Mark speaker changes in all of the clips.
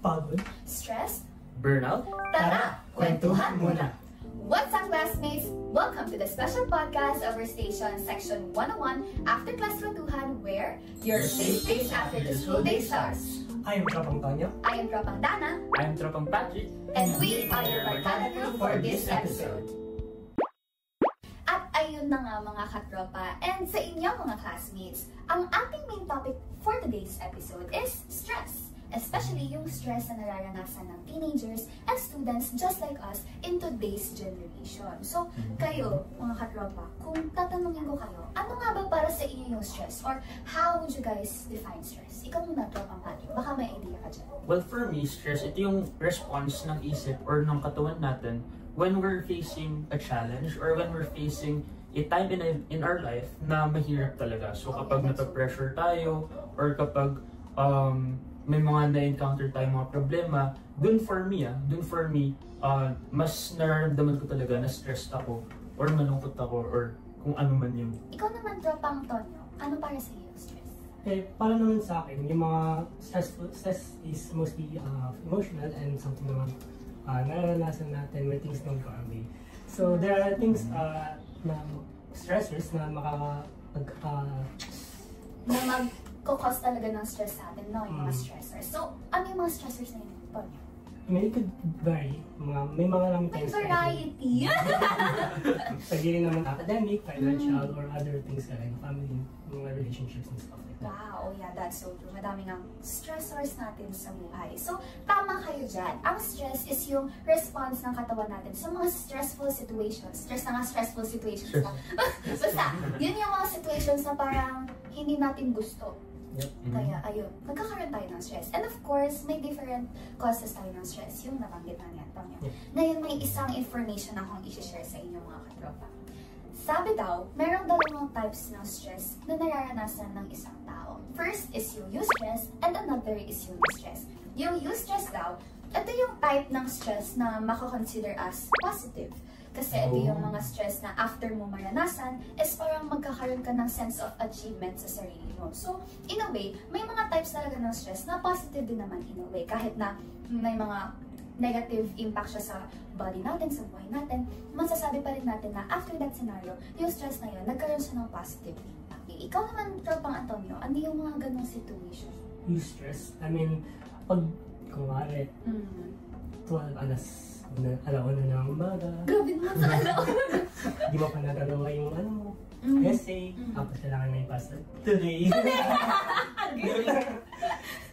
Speaker 1: pagod,
Speaker 2: stress,
Speaker 3: burnout?
Speaker 2: Tara, kwentuhan muna! What's up, classmates? Welcome to the special podcast of our station, Section 101, After Class Kwentuhan, where your safe space after the school day starts.
Speaker 1: I am Tropang Tonyo.
Speaker 2: I am Tropang Dana.
Speaker 3: I am Tropang Patrick.
Speaker 2: And we are your Barkada group for this episode. At ayun na nga mga katropa, and sa inyo mga classmates, ang ating main topic for today's episode is stress. Especially yung stress na nararanasan ng teenagers and students just like us in today's generation. So, kayo, mga katropa, kung tatanungin ko kayo, ano nga ba para sa inyo yung stress? Or how would you guys define stress? Ikaw muna, Tropang Patrick. Baka may idea ka dyan.
Speaker 3: Well, for me, stress, ito yung response ng isip or ng katawan natin when we're facing a challenge or when we're facing a time in our life na mahirap talaga. So, kapag nape-pressure tayo or kapag may mga na-encounter tayong mga problema, dun for me, mas nararamdaman ko talaga na stressed ako or malungkot ako or kung ano man yun.
Speaker 2: Ikaw naman, Tropang Tonyo, ano para sa iyo stress?
Speaker 1: Okay, para naman sa akin, yung mga stress is mostly emotional and something naman nararanasan natin when things don't go our way. So, there are things na stressors na
Speaker 2: magkukos talaga ng stress sa atin, no? Yung mga stressors. So, ano yung mga stressors na yun, Tonyo?
Speaker 1: I mean, it could vary. May mga lang
Speaker 2: may variety!
Speaker 1: Sa gilid naman academic, financial, or other things like family, mga relationships and stuff like that.
Speaker 2: Wow, yeah, that's so true. Madami ng stressors natin sa buhay. So, tama kayo dyan. Ang stress is yung response ng katawan natin sa mga stressful situations. Stressful situations na. Basta, yun yung mga situations na parang hindi natin gusto.
Speaker 1: Yep.
Speaker 2: Kaya, ayun, nagkakaroon tayo ng stress. And of course, may different causes tayo ng stress. Yung nabanggit na niyan, Tonyo. Ngayon, may isang information akong i-share sa inyo mga katropa. Sabi daw, merong dalawang types ng stress na nararanasan ng isang tao. First is yung eustress and another is yung distress. Yung eustress daw, ito yung type ng stress na mako-consider as positive. Kasi ito yung mga stress na after mo maranasan is parang magkakaroon ka ng sense of achievement sa sarili mo. So, in a way, may mga types talaga ng stress na positive din naman in a way. Kahit na may mga negative impact siya sa body natin, sa buhay natin, masasabi pa rin natin na after that scenario, yung stress na yun, nagkaroon siya ng positive impact. Ikaw naman, Tropang Antonio, ano yung mga ganong situation?
Speaker 1: Eustress? I mean, pag kumari, 12 alauna na ang umaga.
Speaker 2: Grabe naman sa alauna.
Speaker 1: Di mo pa nagagawa yung essay. Tapos kailangan na ipasa today.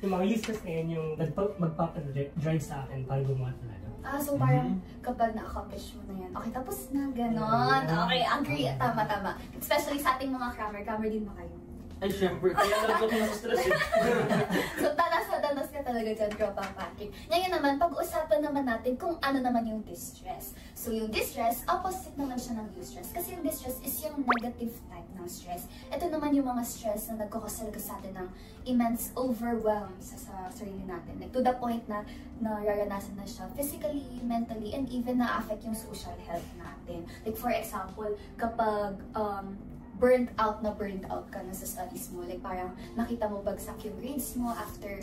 Speaker 1: Yung mga useless na yun yung magpapadrive sa akin para gumawa talaga.
Speaker 2: So parang kapag na-accomplish mo na yan, okay, tapos na, ganon. Okay, agree. Tama. Especially sa ating mga crammer din ba kayo?
Speaker 3: Ay, syempre, kaya nalagok na sa stress eh.
Speaker 2: So, danas ka talaga dyan, Tropang Patrick. Ngayon naman, pag-usapan naman natin kung ano naman yung distress. So, yung distress, opposite naman siya ng eustress. Kasi yung distress is yung negative type ng stress. Ito naman yung mga stress na nagkakos talaga sa atin ng immense overwhelm sa sarili natin. Like, to the point na nararanasan na siya physically, mentally, and even na-affect yung social health natin. Like, for example, kapag burnt out ka na sa studies mo. Like parang nakita mo bagsak yung grades mo after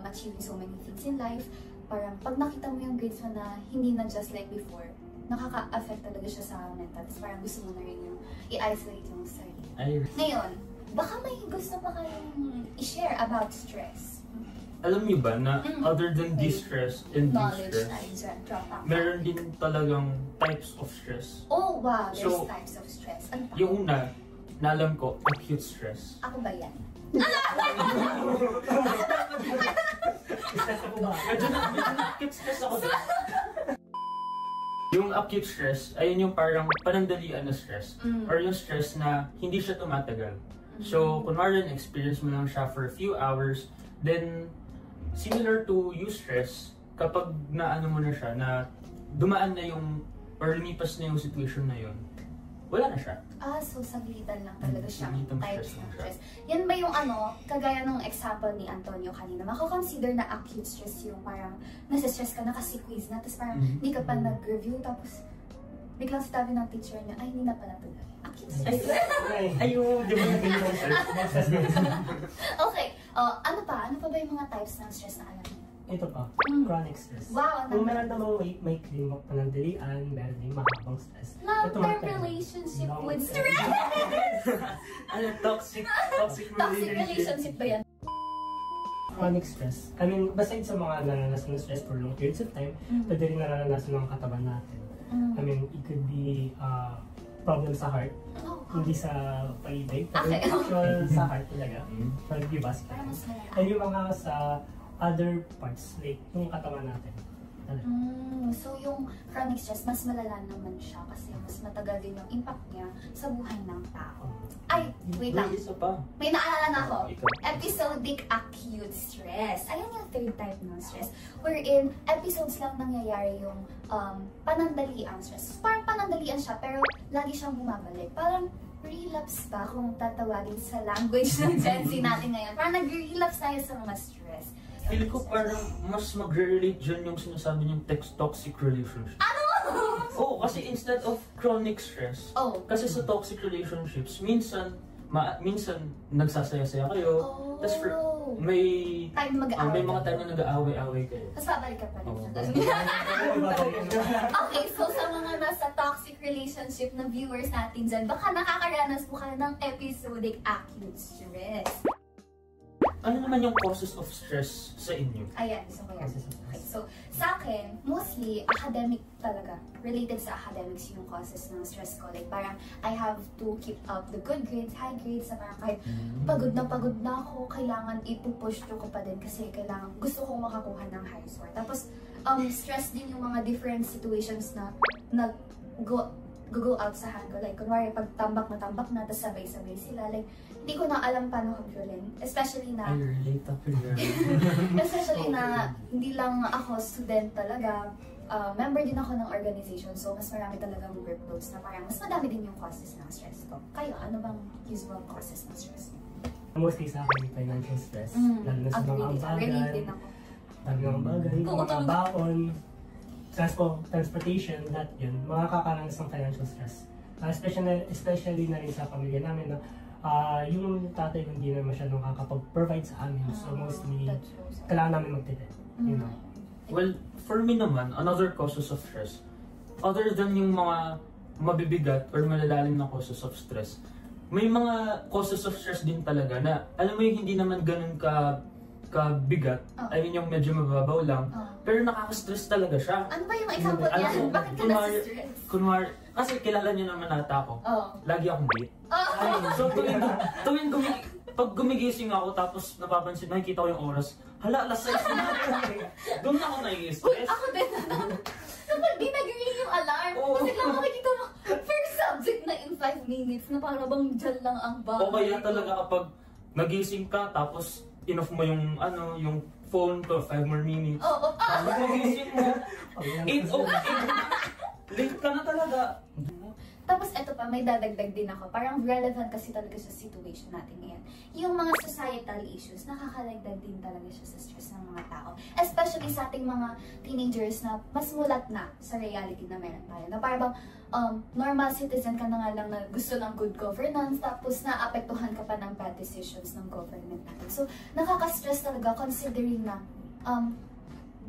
Speaker 2: achieving so many things in life. Parang pag nakita mo yung grades mo na hindi na just like before, nakaka-affect talaga siya sa mental. Tapos parang gusto mo na rin yung i-isolate yung sarili. Ngayon, baka may gusto pa kayong i-share about stress?
Speaker 3: Alam niyo ba na other than distress and distress, meron din talagang types of stress?
Speaker 2: Oh wow, there's types of stress.
Speaker 3: Yung una, na alam ko, acute stress.
Speaker 2: Ako ba yan?
Speaker 3: Acute stress ako. Yung acute stress, ayun yung parang panandalian na stress. Or yung stress na hindi siya tumatagal. So, kunwari na-experience mo lang siya for a few hours, then, similar to eustress, kapag naano mo na siya, na dumaan na yung, or lumipas na yung situation na yun, wala na siya.
Speaker 2: So saglitan lang talaga siya. Types ng stress.
Speaker 3: Siya.
Speaker 2: Yan ba yung kagaya ng example ni Antonio kanina, mako-consider na acute stress yung parang nasa-stress ka, nakasi-quiz na, tapos parang hindi ka pa nag-review, tapos biglang sabi ng teacher niya, ay, hindi na pala tuloy. Acute stress.
Speaker 3: Ayun, di ba naging
Speaker 2: Okay, ano pa ba yung mga types ng stress na alam niyo?
Speaker 1: ito pa, chronic stress.
Speaker 2: Wow,
Speaker 1: Kung meron namang may claim of panandalian, meron din mahabang stress.
Speaker 2: long-term relationship with stress.
Speaker 3: Ano, toxic
Speaker 2: Toxic relationship ba yan?
Speaker 1: Chronic stress. I mean, besides sa mga naranasan ng stress for long periods of time, pwede rin naranasan ng katawan natin. I mean, it could be problem sa heart, hindi sa paibig, pero actual sa heart talaga. Cardiovascular. And yung mga sa other parts, like yung katawan natin.
Speaker 2: So yung chronic stress, mas malala naman siya kasi mas matagal din yung impact niya sa buhay ng tao. Ay, wait lang.
Speaker 3: Isa pa.
Speaker 2: May naalala na ako.
Speaker 3: Ikaw.
Speaker 2: Episodic acute stress. Ayun yung third type ng stress. Wherein, episodes lang nangyayari yung panandaliang stress. Parang panandalian siya, pero lagi siyang bumabalik. Parang relapse ba kung tatawagin sa language ng Gen Z natin ngayon. Parang nag-relapse tayo sa mga stress.
Speaker 3: Feel ko parang mas magre-relate dyan yung sinasabi niyong toxic relationship.
Speaker 2: Ano?
Speaker 3: Oo, kasi instead of chronic stress, kasi sa toxic relationships, minsan nagsasaya-saya kayo, tas may
Speaker 2: time na mag-aaway.
Speaker 3: may mga time na nag-aaway-aaway kayo.
Speaker 2: Tapos babalik ka pa rin.
Speaker 3: Oo.
Speaker 2: Okay, so sa mga nasa toxic relationship na viewers natin dyan, baka nakakaranas mo ka ng episodic acute stress.
Speaker 3: Ano naman yung causes of stress sa inyo?
Speaker 2: Ayan, gusto ko yan. Okay, so sa akin, mostly academic talaga. Related sa academics yung causes ng stress ko. Like parang I have to keep up the good grades, high grades, na parang kahit pagod na ako, kailangan ipupush ko pa din kasi kailangan, gusto kong makakuha ng high score. Tapos, stress din yung mga different situations na go out sa hand ko. Like, kunwari, pag tambak na, tapos sabay-sabay sila. Like, hindi ko na alam paano kontrolin. Especially na...
Speaker 3: I relate ako yan.
Speaker 2: Especially na hindi lang ako student talaga. Member din ako ng organization. So, mas marami talagang workloads na parang mas madami din yung causes ng stress ko. Kayo, ano bang usual causes ng stress?
Speaker 1: Mostly sa akin, financial stress. Lalo na sa mga ambagan.
Speaker 2: Relate din ako.
Speaker 1: Sabi ng bagay, mga baon, transportation, lahat yun, makakaranas ng financial stress. Especially na rin sa pamilya namin na yung tatay ko hindi na masyadong makakapag-provide sa amin. So mostly, kailangan namin magtitid. You know?
Speaker 3: Well, for me naman, another causes of stress, other than yung mga mabibigat or malalalim na causes of stress, may mga causes of stress din talaga na, alam mo yung hindi naman ganun kabigat, I mean yung medyo mababaw lang, pero nakaka-stress talaga siya.
Speaker 2: Ano ba yung example niya? Bakit ka nasa-stress?
Speaker 3: Kunwari, kasi kilala niyo naman ata ako, lagi akong late. So pag gumigising ako tapos napapansin, nakikita ko yung oras, hala, alas 6 na. Doon ako nai-stress.
Speaker 2: Ako din. Kapag di nag-ring yung alarm, kasi lang makikita mo, first subject na in 5 minutes, na parang bang dyan lang ang bagay.
Speaker 3: O kaya talaga kapag nagising ka, tapos in-off mo yung phone ko, 5 more minutes. Tapos nagising mo, 8:08 late ka na talaga.
Speaker 2: Tapos eto pa, may dadagdag din ako. Parang relevant kasi talaga sa situation natin ngayon. Yung mga societal issues, nakakadagdag din talaga siya sa stress ng mga tao. Especially sa ating mga teenagers na mas mulat na sa reality na meron tayo. Na parang normal citizen ka na nga lang na gusto ng good governance, tapos naapektuhan ka pa ng bad decisions ng government natin. So, nakaka-stress talaga considering na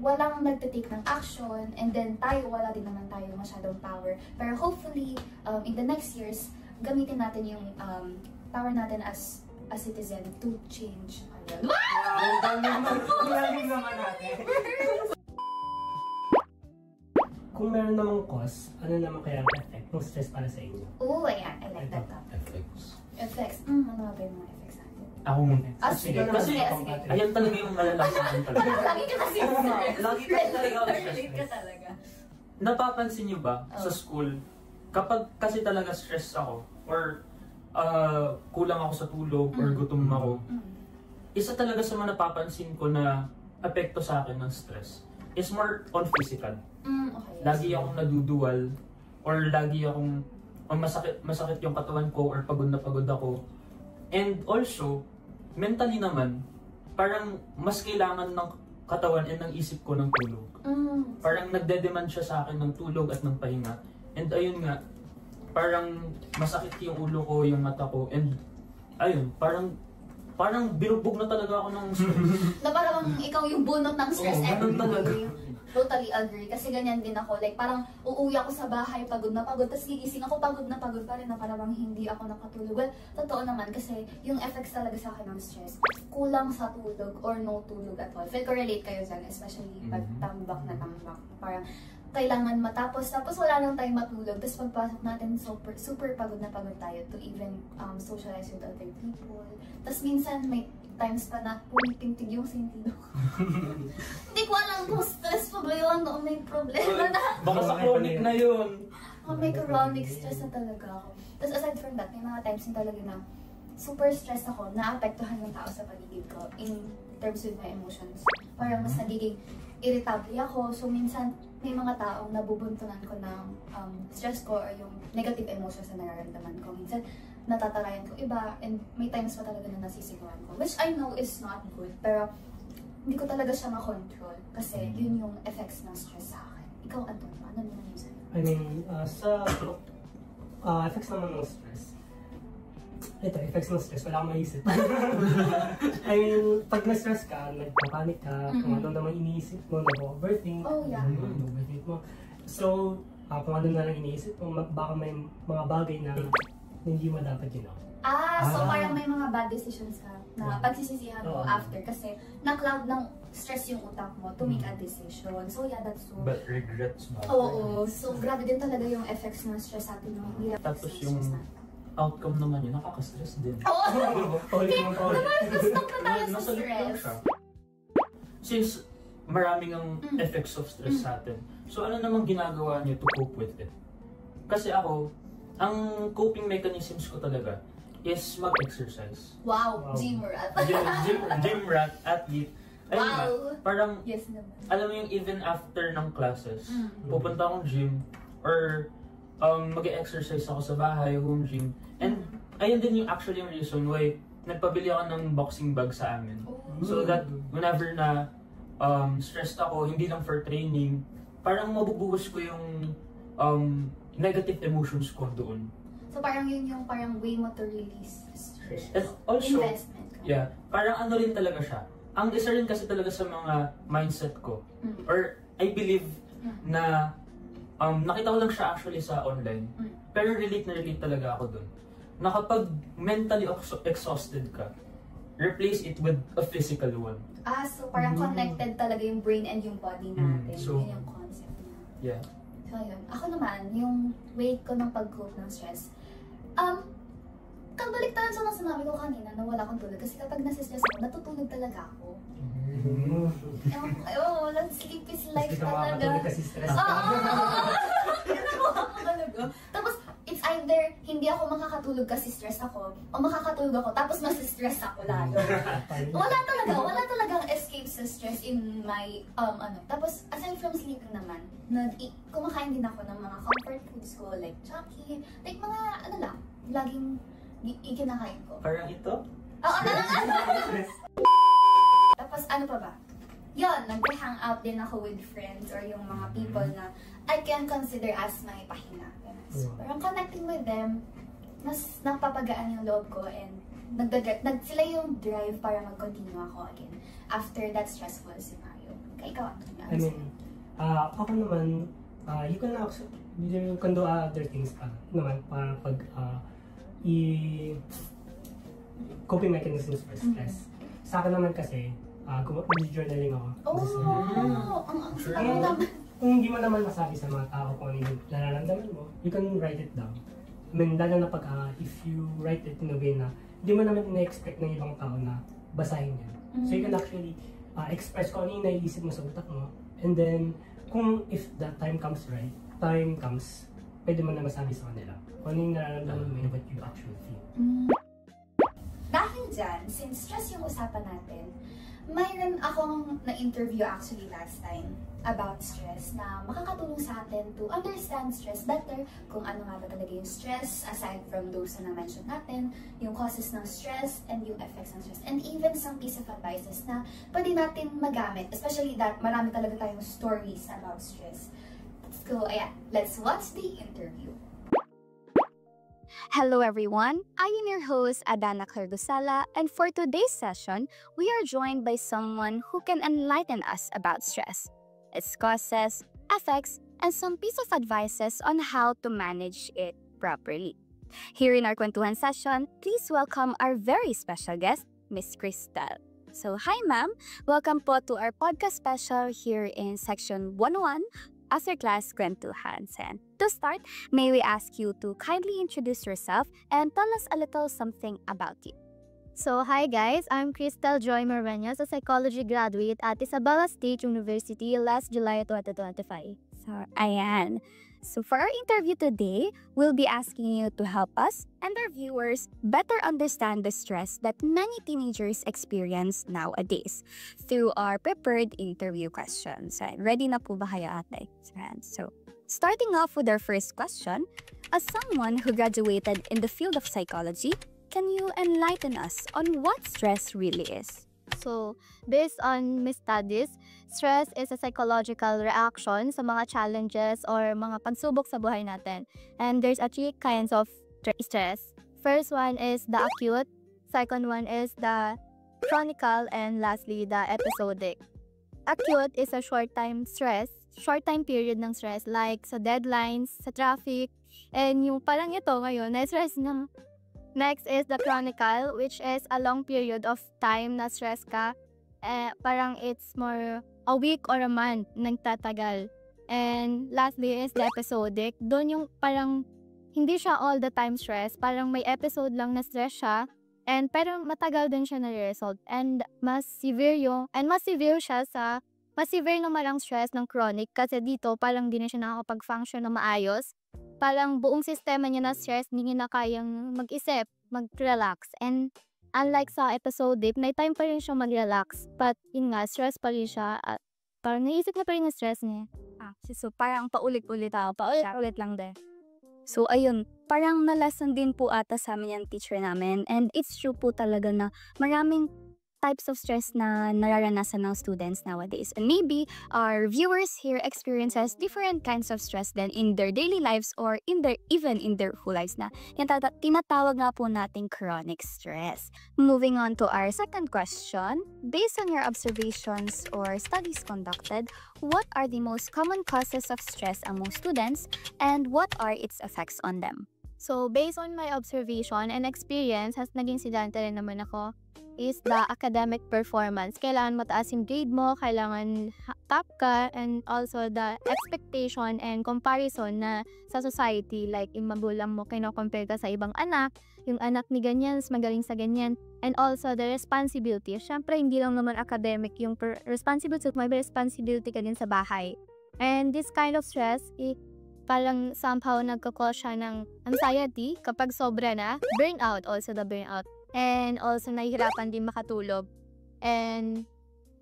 Speaker 2: walang nagtitake ng action, and then wala din naman tayo masyadong power. Pero hopefully, in the next years, gamitin natin yung power natin as a citizen to change.
Speaker 1: Ang naman natin. Kung meron namang cause, ano naman kaya ang effect ng stress para sa inyo?
Speaker 2: Oh, ayan. I like that topic. Effects. Ano nga ba yung mga effects natin?
Speaker 3: Ako muna.
Speaker 2: Sige.
Speaker 3: Kasi, ayan talaga yung malalasahan talaga.
Speaker 2: Lagi ka kasi stress.
Speaker 3: Lagi ka talaga
Speaker 2: Relate ka talaga.
Speaker 3: Napapansin niyo ba sa school, kapag kasi talaga stress ako, or kulang ako sa tulog, or gutom ako, isa talaga sa mga napapansin ko na apekto sa akin ng stress is more on physical.
Speaker 2: Okay.
Speaker 3: Lagi akong naduduwal, or lagi akong masakit yung katawan ko, or pagod na pagod ako. And also, mentally naman, parang mas kailangan ng katawan and ng isip ko ng tulog. Parang nagde-demand siya sa akin ng tulog at ng pahinga. And ayun nga, parang masakit yung ulo ko, yung mata ko, and ayun, parang parang binugbog na talaga ako ng stress.
Speaker 2: Na parang ikaw yung bunot ng stress
Speaker 3: Oo, ganun
Speaker 2: every day. Totally agree. Kasi ganyan din ako. Like, parang uuwi ako sa bahay, pagod na pagod. Tapos gigising ako, pagod na pagod pa rin na parang hindi ako nakatulog. Well, totoo naman kasi yung effects talaga sa akin ng stress, kulang sa tulog or no tulog at all. Feel ko relate kayo dyan, especially pag tambak na tambak. Parang kailangan matapos, tapos wala nang time matulog. Tapos pagpasok natin, super pagod na pagod tayo to even socialize with other people. Tapos minsan may times pa na pumitintig yung sentido ko. Hindi ko alam kung stress pa ba yun o may problema na.
Speaker 3: Baka sa chronic na yun.
Speaker 2: May chronic stress na talaga ako. Tapos aside from that, may mga times na talaga na super stress ako, naapektuhan yung tao sa paligid ko in terms with my emotions. Parang mas nagiging irritable ako. So minsan, may mga taong nabubuntunan ko ng stress ko or yung negative emotions na nararamdaman ko. Minsan, natatarayan ko iba and may times pa talaga na nasisigawan ko. Which I know is not good, pero hindi ko talaga siya makontrol kasi yun yung effects ng stress sa akin. Ikaw, Anton, ano naman yun sa'yo?
Speaker 1: I mean, sa effects naman ng stress, effects ng stress, wala akong maisip. I mean, pag na-stress ka, nagpapanik ka, kung ano naman iniisip mo, nag-overthink.
Speaker 2: Oh, yeah.
Speaker 1: Nag-overthink mo. So, kung ano na lang iniisip mo, baka may mga bagay na hindi mo dapat ginawa.
Speaker 2: So parang may mga bad decisions ka na pagsisisihan mo after kasi na-cloud ng stress yung utak mo to make a decision. So yeah, that's so...
Speaker 3: But regrets mo.
Speaker 2: Oo. So grabe din talaga yung effects ng stress sa atin.
Speaker 3: Tapos yung outcome naman yun, nakaka-stress din.
Speaker 2: Oo! Gusto ko tayo sa
Speaker 3: Nasa loop lang
Speaker 2: stress.
Speaker 3: siya. Since maraming ang effects of stress sa atin, so ano namang ginagawa niyo to cope with it? Kasi ako, ang coping mechanisms ko talaga is mag-exercise.
Speaker 2: Wow! Gym rat.
Speaker 3: Gym rat, athlete. Ayun nga, parang,
Speaker 2: Yes naman.
Speaker 3: alam mo yung even after ng classes, pupunta akong gym, or mag-exercise ako sa bahay, home gym. And ayun din yung actually yung reason why nagpabili ako ng boxing bag sa amin. So that whenever na stressed ako, hindi lang for training, parang mabubuhos ko yung negative emotions ko doon.
Speaker 2: So parang yun yung parang way mo to release stress.
Speaker 3: And also,
Speaker 2: investment.
Speaker 3: yeah, parang ano rin talaga siya. Ang isa rin kasi talaga sa mga mindset ko, or I believe na nakita ko lang siya actually sa online, pero relate na relate talaga ako doon. Na kapag mentally exhausted ka, replace it with a physical one.
Speaker 2: So parang connected talaga yung brain and yung body natin.
Speaker 3: So,
Speaker 2: yun yung concept na.
Speaker 3: Yeah.
Speaker 2: So yun. Ako naman, yung way ko ng pag-cope ng stress, kabaliktaran sa mga sinabi ko kanina na wala akong tulog. Kasi kapag nasa-stress ako, natutulog talaga ako. Sleep is life talaga.
Speaker 1: Makakatulog kasi stress
Speaker 2: Oo!
Speaker 1: ka.
Speaker 2: Tapos, it's either hindi ako makakatulog kasi stress ako, o makakatulog ako tapos mas-stress ako lalo. Wala talagang escape sa stress in my, Tapos, aside from sleeping naman, kumakain din ako ng mga comfort foods ko, like Chucky, like mga, laging ikinakain ko.
Speaker 3: Parang ito?
Speaker 2: Oo, Tapos, ano pa ba? Yun, nag-hangout din ako with friends or yung mga people na I can consider as my pahinga. So, parang connecting with them, mas napapagaan yung loob ko and sila yung drive para mag-continue ako again after that stressful scenario. Kaya ikaw,
Speaker 1: I mean, ako naman, you can do other things naman para pag coping mechanisms for stress. Sa akin naman kasi, journaling ako. Kung hindi mo naman masabi sa mga tao kung ano yung nararamdaman mo, you can write it down. I mean, lalo na pag if you write it in a way na hindi mo naman na-expect ng ibang tao na basahin yan. So you can actually express kung ano yung naiisip mo sa utak mo. And then, if the time comes, pwede mo na masabi sa kanila kung ano yung nararamdaman mo and what you actually feel.
Speaker 2: Dahil dyan, since stress yung usapan natin, mayroon akong na-interview actually last time about stress na makakatulong sa atin to understand stress better, kung ano nga ba talaga yung stress, aside from those na na-mention natin, yung causes ng stress and yung effects ng stress, and even some piece of advices na pwede natin magamit, especially that marami talaga tayong stories about stress. So, ayan, let's watch the interview.
Speaker 4: Hello everyone, I am your host Adana Cardosala, and for today's session, we are joined by someone who can enlighten us about stress, its causes, effects, and some piece of advices on how to manage it properly. Here in our Kwentuhan session, please welcome our very special guest, Miss Crystal. So hi ma'am, welcome po to our podcast special here in section 101, After Class Kwentuhan. And to start, may we ask you to kindly introduce yourself and tell us a little something about you.
Speaker 5: So, hi guys, I'm Crystal Joy Morveñas, a psychology graduate at Isabela State University last July 2025.
Speaker 4: So, ayan. So, for our interview today, we'll be asking you to help us and our viewers better understand the stress that many teenagers experience nowadays through our prepared interview questions. Ready na po ba kayo, ate? So, starting off with our first question, as someone who graduated in the field of psychology, can you enlighten us on what stress really is?
Speaker 5: So, based on my studies, stress is a psychological reaction sa mga challenges or mga pagsubok sa buhay natin. And there's three kinds of stress. First one is the acute, second one is the chronic, and lastly, the episodic. Acute is a short-time period ng stress like sa deadlines, sa traffic, and yung parang ito ngayon, na-stress na. Next is the chronic, which is a long period of time na stress ka. Parang it's more a week or a month nagtatagal. And lastly is the episodic. Doon yung parang hindi siya all the time stress. Parang may episode lang na stress siya. And parang matagal din siya na-result. And mas severe naman ang stress ng chronic kasi dito parang di na siya nakakapag-function na maayos. Parang buong sistema niya na stress, hindi niya na kayang mag-isip, mag-relax. And unlike sa episodic, may time pa rin siya mag-relax. But yun nga, stress pa rin siya. At parang naisip niya pa rin yung stress niya.
Speaker 4: So parang paulit-ulit lang din. So ayun, parang na-lesson din po ata sa amin yung teacher namin. And it's true po talaga na maraming types of stress na nararanasan ng students nowadays. And maybe our viewers here experiences different kinds of stress then in their daily lives or even in their whole lives na tinatawag nga po nating chronic stress. Moving on to our second question, based on your observations or studies conducted, what are the most common causes of stress among students and what are its effects on them?
Speaker 5: So, based on my observation and experience, has naging estudyante rin naman ako, is the academic performance. Kailangan mataas yung grade mo, kailangan top ka, and also the expectation and comparison na sa society, like yung magulang mo, kino-compare ka sa ibang anak, yung anak ni ganyan, magaling sa ganyan, and also the responsibility. Siyempre, hindi lang naman academic yung responsibility, may responsibility ka din sa bahay. And this kind of stress, parang somehow nagkakause siya ng anxiety kapag sobra na, burnout, also the burnout. And also, nahihirapan din makatulog. And,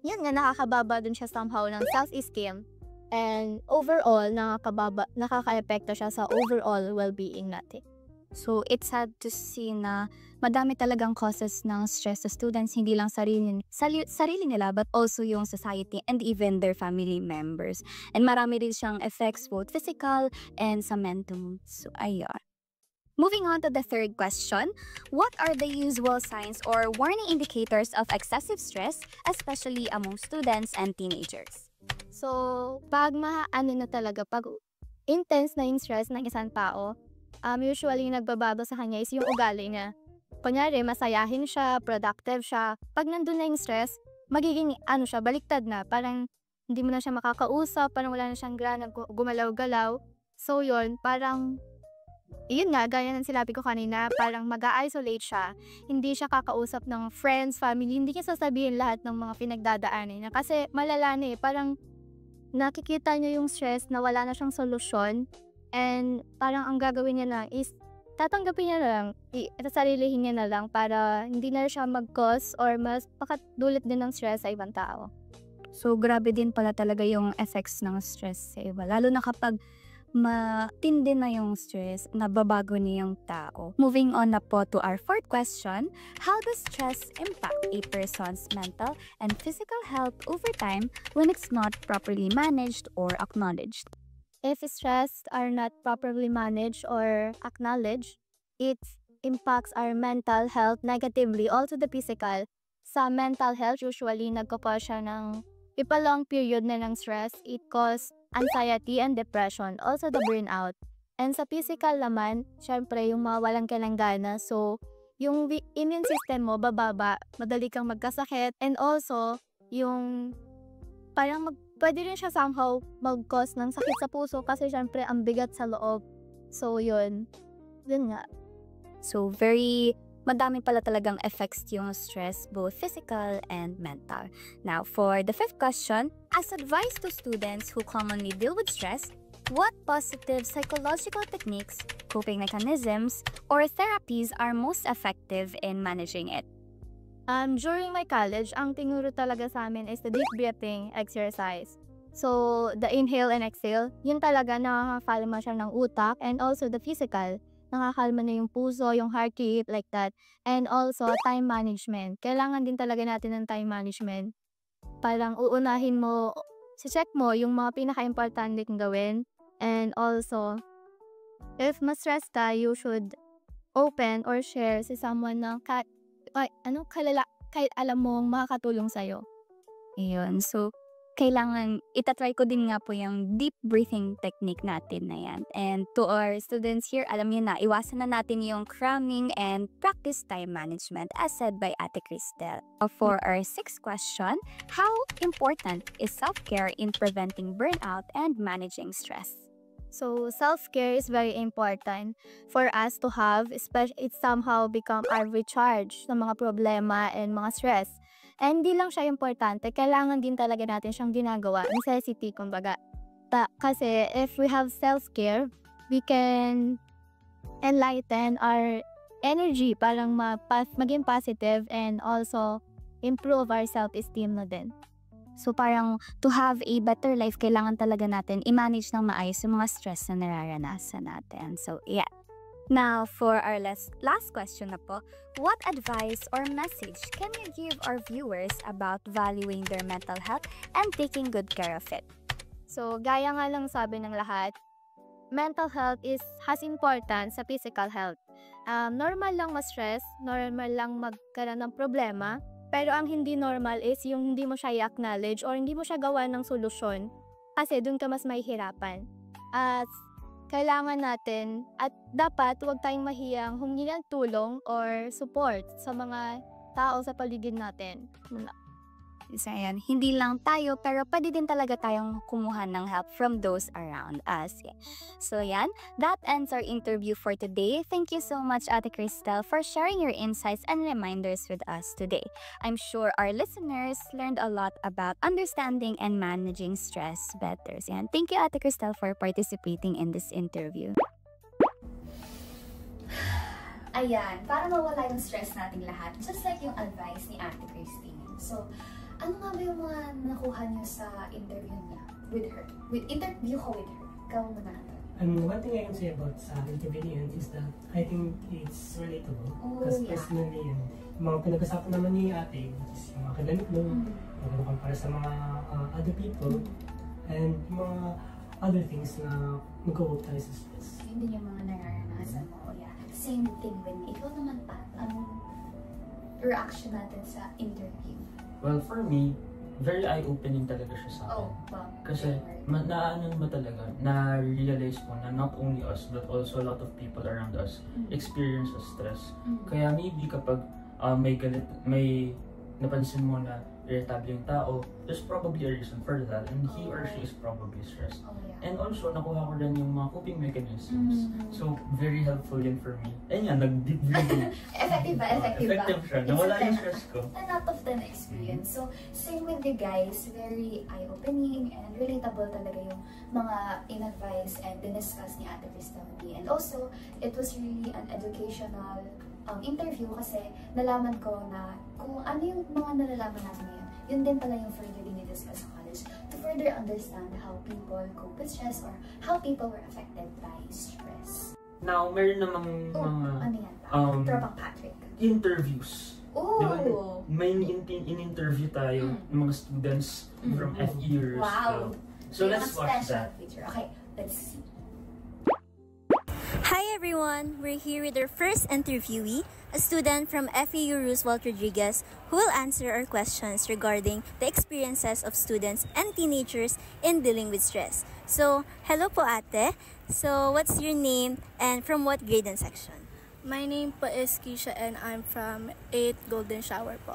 Speaker 5: yun nga, nakakababa dun siya somehow ng self-esteem. And overall, nakaka-epekto siya sa overall well-being natin.
Speaker 4: So, it's sad to see na madami talagang causes ng stress sa students, hindi lang sarili nila, but also yung society and even their family members. And marami rin siyang effects, both physical and sa mental. So, ayun. Moving on to the third question, what are the usual signs or warning indicators of excessive stress, especially among students and teenagers?
Speaker 5: So, pag pag intense na yung stress ng isang tao, usually nagbabago sa kanya is yung ugali niya. Kunyari, masayahin siya, productive siya. Pag nandun na yung stress, magiging baliktad na. Parang hindi mo na siya makakausap, parang wala na siyang gana, gumalaw-galaw. So yun, parang yun nga, gaya ng sinabi ko kanina, parang mag-isolate siya. Hindi siya kakausap ng friends, family, hindi niya sasabihin lahat ng mga pinagdadaanan niya. Kasi malala na parang nakikita niya yung stress na wala na siyang solusyon. And parang ang gagawin niya lang is, tatanggapin niya na lang, sarilihin niya na lang para hindi na siya mag-cause or mas pakatulot din ng stress sa ibang tao.
Speaker 4: So, grabe din pala talaga yung effects ng stress sa iba. Lalo na kapag matindi na yung stress, nababago niya yung tao. Moving on na po to our fourth question, how does stress impact a person's mental and physical health over time when it's not properly managed or acknowledged?
Speaker 5: If stress are not properly managed or acknowledged, it impacts our mental health negatively, also the physical. Sa mental health, usually nagkakos siya ng long period na ng stress. It causes anxiety and depression, also the burnout. And sa physical naman, syempre yung mawalan ka ng gana. So, yung immune system mo bababa, madali kang magkasakit, and also yung parang pwede rin siya somehow mag-cause ng sakit sa puso kasi syempre ang bigat sa loob. So, yun nga.
Speaker 4: So, madami pala talagang effects yung stress, both physical and mental. Now, for the 5th question, as advice to students who commonly deal with stress, what positive psychological techniques, coping mechanisms, or therapies are most effective in managing it?
Speaker 5: During my college, ang tinuro talaga sa amin is the deep breathing exercise. So, the inhale and exhale, yun talaga nakakakalma siya ng utak, and also the physical, nakakalma na yung puso, yung heart rate, like that. And also, time management. Kailangan din talaga natin ng time management. Parang uunahin mo, check mo yung mga pinaka-importante kong gawin. And also, if ma-stress ka, you should open or share sa someone na kahit alam mong makakatulong sa'yo.
Speaker 4: Ayun. So, kailangan, itatry ko din nga po yung deep breathing technique natin na yan. And to our students here, alam niyo na, iwasan na natin yung cramming and practice time management as said by Ate Cristel. For our 6th question, how important is self-care in preventing burnout and managing stress?
Speaker 5: So, self-care is very important for us to have, especially it somehow become our recharge sa mga problema and mga stress. And hindi lang siya importante, kailangan din talaga natin siyang ginagawa, necessity kumbaga. Kasi if we have self-care, we can enlighten our energy, parang maging positive, and also improve our self-esteem na din.
Speaker 4: So parang to have a better life, kailangan talaga natin i-manage ng maayos yung mga stress na nararanasan natin. So yeah. Now, for our last question na po, what advice or message can you give our viewers about valuing their mental health and taking good care of it?
Speaker 5: So, gaya nga lang sabi ng lahat, mental health has importance sa physical health. Normal lang ma-stress, normal lang magkaroon ng problema, pero ang hindi normal is yung hindi mo siya i-acknowledge or hindi mo siya gawa ng solusyon kasi dun ka mas mahihirapan. At kailangan natin at dapat huwag tayong mahiyang humingi ng tulong or support sa mga tao sa paligid natin.
Speaker 4: So, ayan, hindi lang tayo, pero pwede din talaga tayong kumuha ng help from those around us. Yeah. So, yan, that ends our interview for today. Thank you so much, Ate Cristel, for sharing your insights and reminders with us today. I'm sure our listeners learned a lot about understanding and managing stress better. So, yan, thank you, Ate Cristel, for participating in this interview.
Speaker 2: Ayan, para mawala yung stress nating lahat, just like yung advice ni Ate Christine. So, ano nga ba yung mga nakuha niyo sa interview niya with her? Interview ko with her. Ikaw muna.
Speaker 1: One thing I can say about sa interview niya is that I think it's relatable. Because personally, yung mga pinag-usapan naman ni ate, which is yung mga kadamit mo, para sa mga other people, and mga other things na mag-work tayo sa stress.
Speaker 2: Yun din yung mga nararanasan mo. Yeah. Same thing with me. Ikaw naman pa, anong reaction natin sa interview?
Speaker 3: Well, for me, very eye-opening talaga siya sa akin. Kasi, naano mo talaga, na-realize mo na not only us, but also a lot of people around us experience stress. Kaya maybe kapag may napansin mo na irritable yung tao, there's probably a reason for that, and he or she is probably stressed. And also, nakuha ko rin yung mga coping mechanisms. So, very helpful yun for me. Ayun nga, nag-deep breathing.
Speaker 2: Effective ba?
Speaker 3: Effective siya. Nawala yung stress ko.
Speaker 2: 10 out of 10 experience. So, same with you guys. Very eye-opening and relatable talaga yung mga in-advise and din-discuss ni Ate Cristel. And also, it was really an educational interview kasi nalaman ko na kung ano yung mga nalalaman natin ngayon, yun din pala yung further dinidiscuss sa college to further understand how people cope with stress or how people were affected by stress.
Speaker 3: Now, meron namang mga
Speaker 2: Tropang Patrick.
Speaker 3: Interviews.
Speaker 2: Oh!
Speaker 3: May in-interview tayo ng mga students from FE years.
Speaker 2: Wow!
Speaker 3: So let's watch that.
Speaker 2: Feature. Okay, let's see.
Speaker 4: Hi
Speaker 6: everyone! We're here with our first interviewee, a student from FAU Roosevelt Rodriguez, who will answer our questions regarding the experiences of students and teenagers in dealing with stress. So, hello po ate. So, what's your name and from what grade and section?
Speaker 7: My name po is Keisha and I'm from 8 Golden Shower po.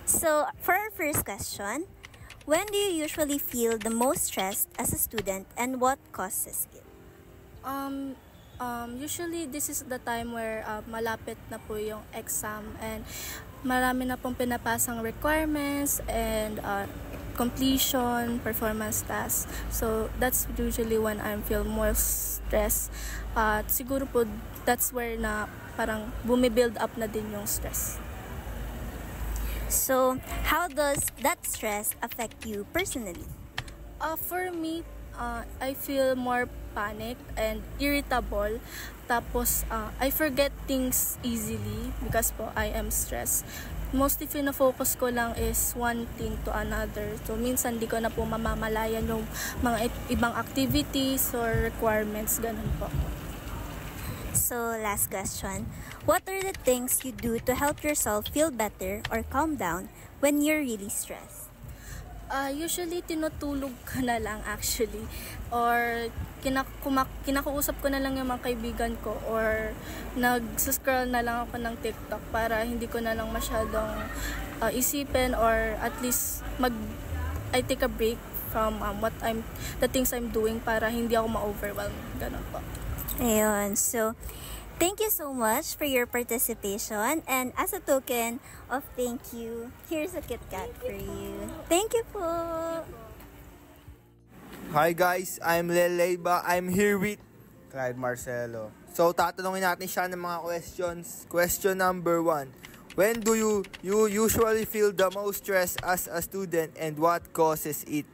Speaker 6: So, for our first question, when do you usually feel the most stressed as a student and what causes it?
Speaker 7: Usually this is the time where malapit na po yung exam and marami na pong pinapasang requirements and completion, performance tasks. So that's usually when I feel more stress. Siguro po that's where na parang bumibuild up na din yung stress.
Speaker 6: So, how does that stress affect you personally?
Speaker 7: For me, I feel more panic and irritable. Tapos, I forget things easily because po I am stressed. Mostly fina-focus ko lang is one thing to another. So, minsan di ko na po mamamalayan yung mga ibang activities or requirements. Ganun po.
Speaker 6: So, last question. What are the things you do to help yourself feel better or calm down when you're really stressed?
Speaker 7: Usually, tinutulog ko na lang actually. Or kinakausap ko na lang yung mga kaibigan ko. Or nag-scroll na lang ako ng TikTok para hindi ko na lang masyadong isipin. Or at least I take a break from the things I'm doing para hindi ako ma-overwhelm. Ganun po.
Speaker 6: Ayun. So, thank you so much for your participation. And as a token of thank you, here's a Kit Kat for you. Thank you po.
Speaker 8: Hi guys, I'm Leleba. I'm here with Clyde Marcelo. So, tatanungin natin siya ng mga questions. Question number 1. When do you usually feel the most stress as a student and what causes it?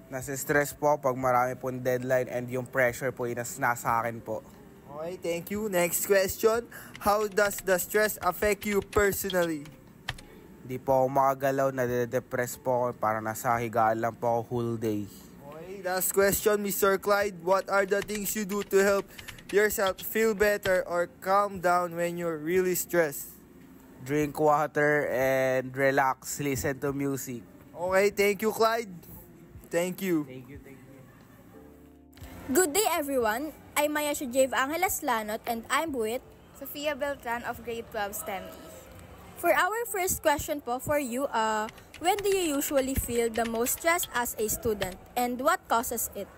Speaker 9: Nasa-stress po pag marami pong deadline and yung pressure po nasa akin po.
Speaker 8: Okay, thank you. Next question. How does the stress affect you personally?
Speaker 9: Di po ako makagalaw, nade-depress po ako, parang nasa higaan lang po ako whole day.
Speaker 8: Okay, last question, Mr. Clyde. What are the things you do to help yourself feel better or calm down when you're really stressed?
Speaker 9: Drink water and relax, listen to music.
Speaker 8: Okay, thank you, Clyde. Thank you.
Speaker 9: Thank you.
Speaker 10: Good day everyone. I'm Maya Shujave Angeles Lanot and I'm with
Speaker 11: Sofia Beltran of grade 12 STEM E.
Speaker 10: For our first question po for you, when do you usually feel the most stress as a student and what causes it?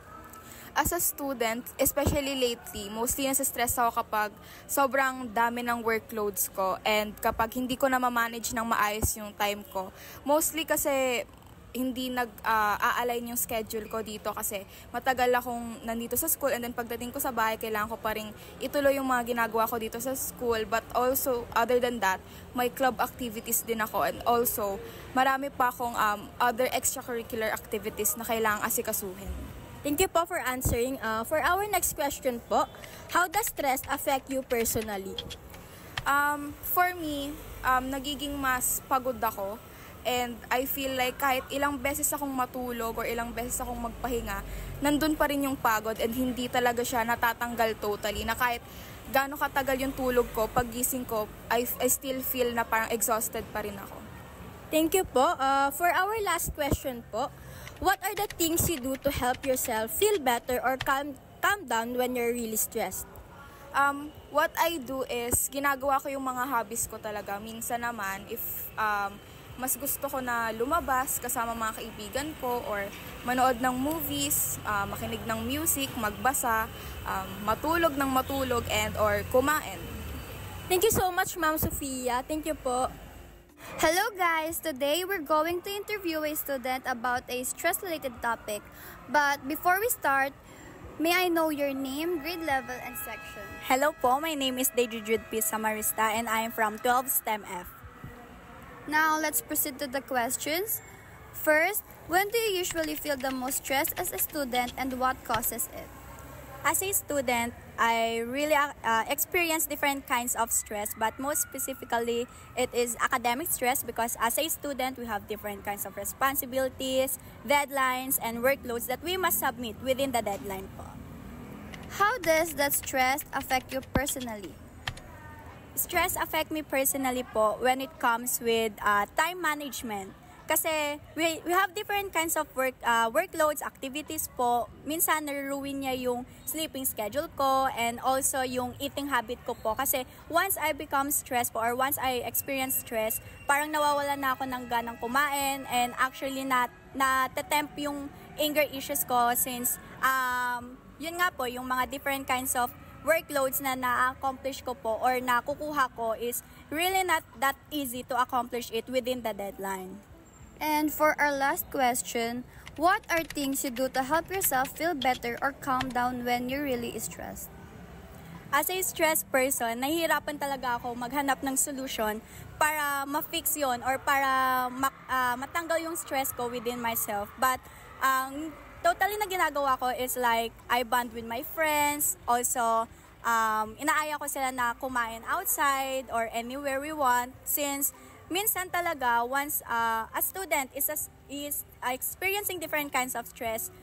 Speaker 11: As a student, especially lately, mostly nasa-stress ako kapag sobrang dami ng workloads ko and kapag hindi ko na ma-manage ng maayos yung time ko. Mostly kasi hindi nag-a-align yung schedule ko dito kasi matagal akong nandito sa school and then pagdating ko sa bahay, kailangan ko pa rin ituloy yung mga ginagawa ko dito sa school. But also, other than that, may club activities din ako and also, marami pa akong other extracurricular activities na kailangang asikasuhin.
Speaker 10: Thank you po for answering. For our next question po, how does stress affect you personally?
Speaker 11: For me, nagiging mas pagod ako. And I feel like kahit ilang beses akong matulog or ilang beses akong magpahinga, nandun pa rin yung pagod and hindi talaga siya natatanggal totally. Na kahit gaano katagal yung tulog ko, paggising ko, I still feel na parang exhausted pa rin ako.
Speaker 10: Thank you po. For our last question po, what are the things you do to help yourself feel better or calm down when you're really stressed?
Speaker 11: What I do is, ginagawa ko yung mga hobbies ko talaga. Minsan naman, if mas gusto ko na lumabas kasama mga kaibigan ko or manood ng movies, makinig ng music, magbasa, matulog ng matulog and or kumain.
Speaker 10: Thank you so much, Ma'am Sofia. Thank you po.
Speaker 4: Hello guys! Today we're going to interview a student about a stress-related topic. But before we start, may I know your name, grade level, and section?
Speaker 12: Hello po, my name is Deidre P. Samarista and I am from 12 STEM F.
Speaker 4: Now, let's proceed to the questions. First, when do you usually feel the most stress as a student and what causes it?
Speaker 12: As a student, I really experience different kinds of stress, but most specifically, it is academic stress because as a student, we have different kinds of responsibilities, deadlines, and workloads that we must submit within the deadline po.
Speaker 4: How
Speaker 12: does that stress affect you personally? Stress affect me personally po when it comes with time management. Kasi we have different kinds of workloads, activities po. Minsan naruruin niya yung sleeping schedule ko and also yung eating habit ko po. Kasi once I become stressed po or once I experience stress, parang nawawala na ako ng ganang kumain and actually na-tempt yung anger issues ko since yun nga po, yung mga different kinds of workloads na na-accomplish ko po or nakukuha ko is really not that easy to accomplish it within the deadline.
Speaker 4: And for our last question, what are things you do to help yourself feel better or calm down when you're really stressed?
Speaker 12: As a stressed person, nahihirapan talaga ako maghanap ng solution para ma-fix yon or para matanggal yung stress ko within myself. But totally na ginagawa ko is like I bond with my friends. Also, inaaya ko sila na kumain outside or anywhere we want since minsan talaga once a student is experiencing different kinds of stress,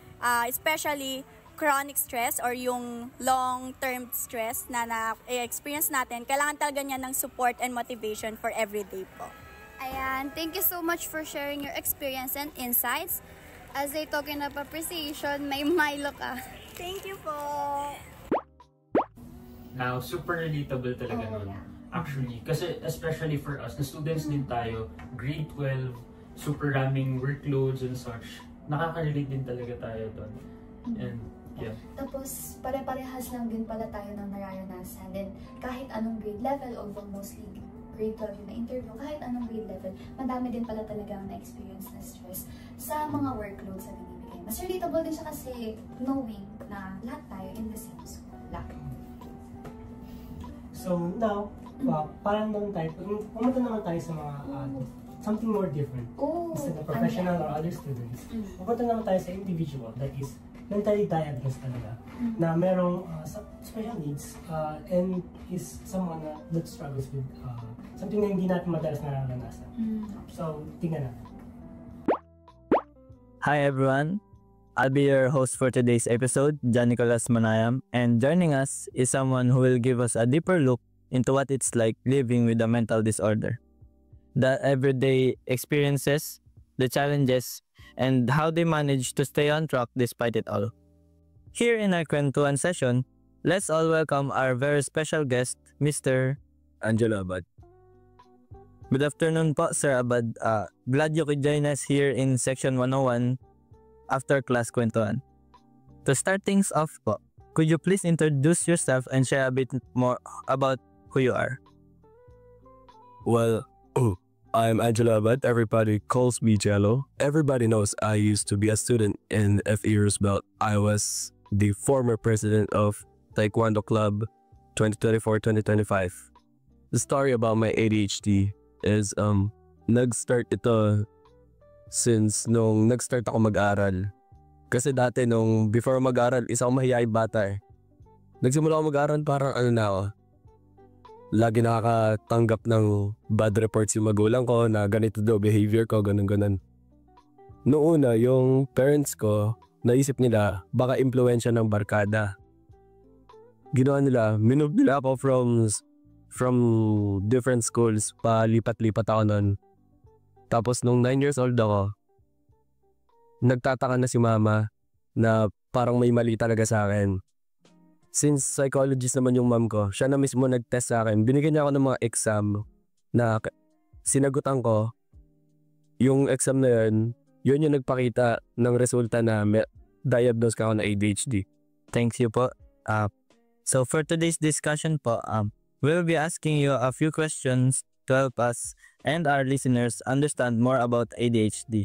Speaker 12: especially chronic stress or yung long-term stress na na-experience natin, kailangan talaga niya ng support and motivation for everyday po.
Speaker 4: Ayan, thank you so much for sharing your experience and insights. As a token of appreciation, may Milo ka.
Speaker 12: Thank you po!
Speaker 3: Now, super relatable talaga nun. Actually, kasi especially for us, na students din tayo, grade 12, super raming workloads and such, nakaka-relate din talaga tayo doon. And, yeah.
Speaker 2: Tapos, pare-parehas lang din pala tayo ng nararanasan. Then, kahit anong grade level, although mostly grade 12 yung na-interview, kahit anong grade level, madami din pala talagang na-experience na stress sa mga workloads na binibigay. Mas relatable din siya kasi knowing na lahat tayo in the same school.
Speaker 1: So, now, parang naman tayo, pumunta naman tayo sa mga something more different. Instead of professional or other students, pumunta naman tayo sa individual, that is mentally diagnosed talaga, na merong special needs and is someone that struggles with something na hindi natin madalas nararanasan. So, tingnan natin.
Speaker 13: Hi everyone, I'll be your host for today's episode, John Nicolas Manayam, and joining us is someone who will give us a deeper look into what it's like living with a mental disorder, the everyday experiences, the challenges, and how they manage to stay on track despite it all. Here in our Kwentuhan session, let's all welcome our very special guest, Mr. Angelo Abad. Good afternoon po, Sir Abad. Glad you could join us here in Section 101 after class Kwentuhan. To start things off po, could you please introduce yourself and share a bit more about who you are?
Speaker 14: Well, I'm Angelo Abad. Everybody calls me Jello. Everybody knows I used to be a student in FE Roosevelt. I was the former president of Taekwondo Club 2024-2025. The story about my ADHD is nag-start ito since nung nag-start ako mag-aral. Kasi dati nung before mag-aral, isa akong mahihain bata eh. Nagsimula ako mag-aral parang na ako. Lagi nakakatanggap ng bad reports yung magulang ko na ganito daw behavior ko, ganun-ganun. Noong una, yung parents ko, naisip nila baka impluensya ng barkada. Ginawa nila, minove nila ako from different schools, palipat-lipat ako nun. Tapos nung 9 years old ako, nagtataka na si mama na parang may mali talaga sa akin. Since psychologist naman yung mom ko, siya na mismo nag-test sa akin. Binigyan niya ako ng mga exam na sinagutan ko. Yung exam na yun yung nagpakita ng resulta na diagnose ka ako na ADHD.
Speaker 13: Thanks you po. So for today's discussion po, we'll be asking you a few questions to help us and our listeners understand more about ADHD,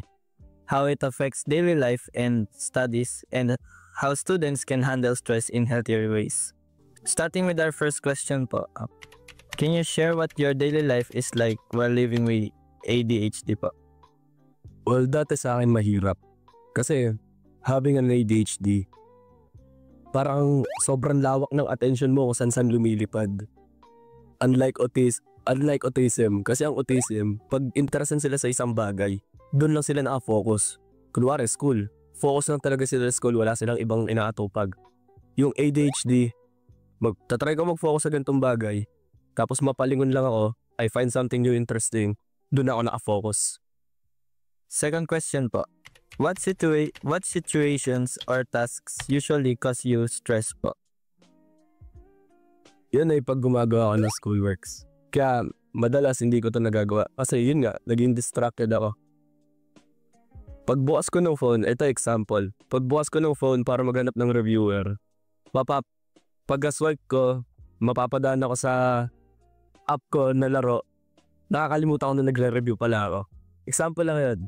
Speaker 13: how it affects daily life and studies, and how students can handle stress in healthier ways. Starting with our first question po, can you share what your daily life is like while living with ADHD po?
Speaker 14: Well, dati sa akin mahirap. Kasi having an ADHD, parang sobrang lawak ng attention mo kung saan lumilipad. Unlike autism, kasi ang autism, pag interesan sila sa isang bagay, doon lang sila nakafocus. Kunwari, school. Focus lang talaga sila sa school, wala silang ibang inaatupag. Yung ADHD, Tatry ko mag-focus sa ganitong bagay. Tapos mapalingon lang ako, I find something new interesting, doon ako nakafocus.
Speaker 13: Second question po. What situations or tasks usually cause you stress po?
Speaker 14: Yun ay pag gumagawa ako ng schoolworks. Kaya madalas hindi ko to nagagawa. Kasi yun nga, naging distracted ako. Pagbukas ko ng phone, ito example. Pagbukas ko ng phone para maghanap ng reviewer, pag-swipe ko, mapapadaan ako sa app ko na laro, nakakalimutan ko na nagre-review pala ako. Example lang yun.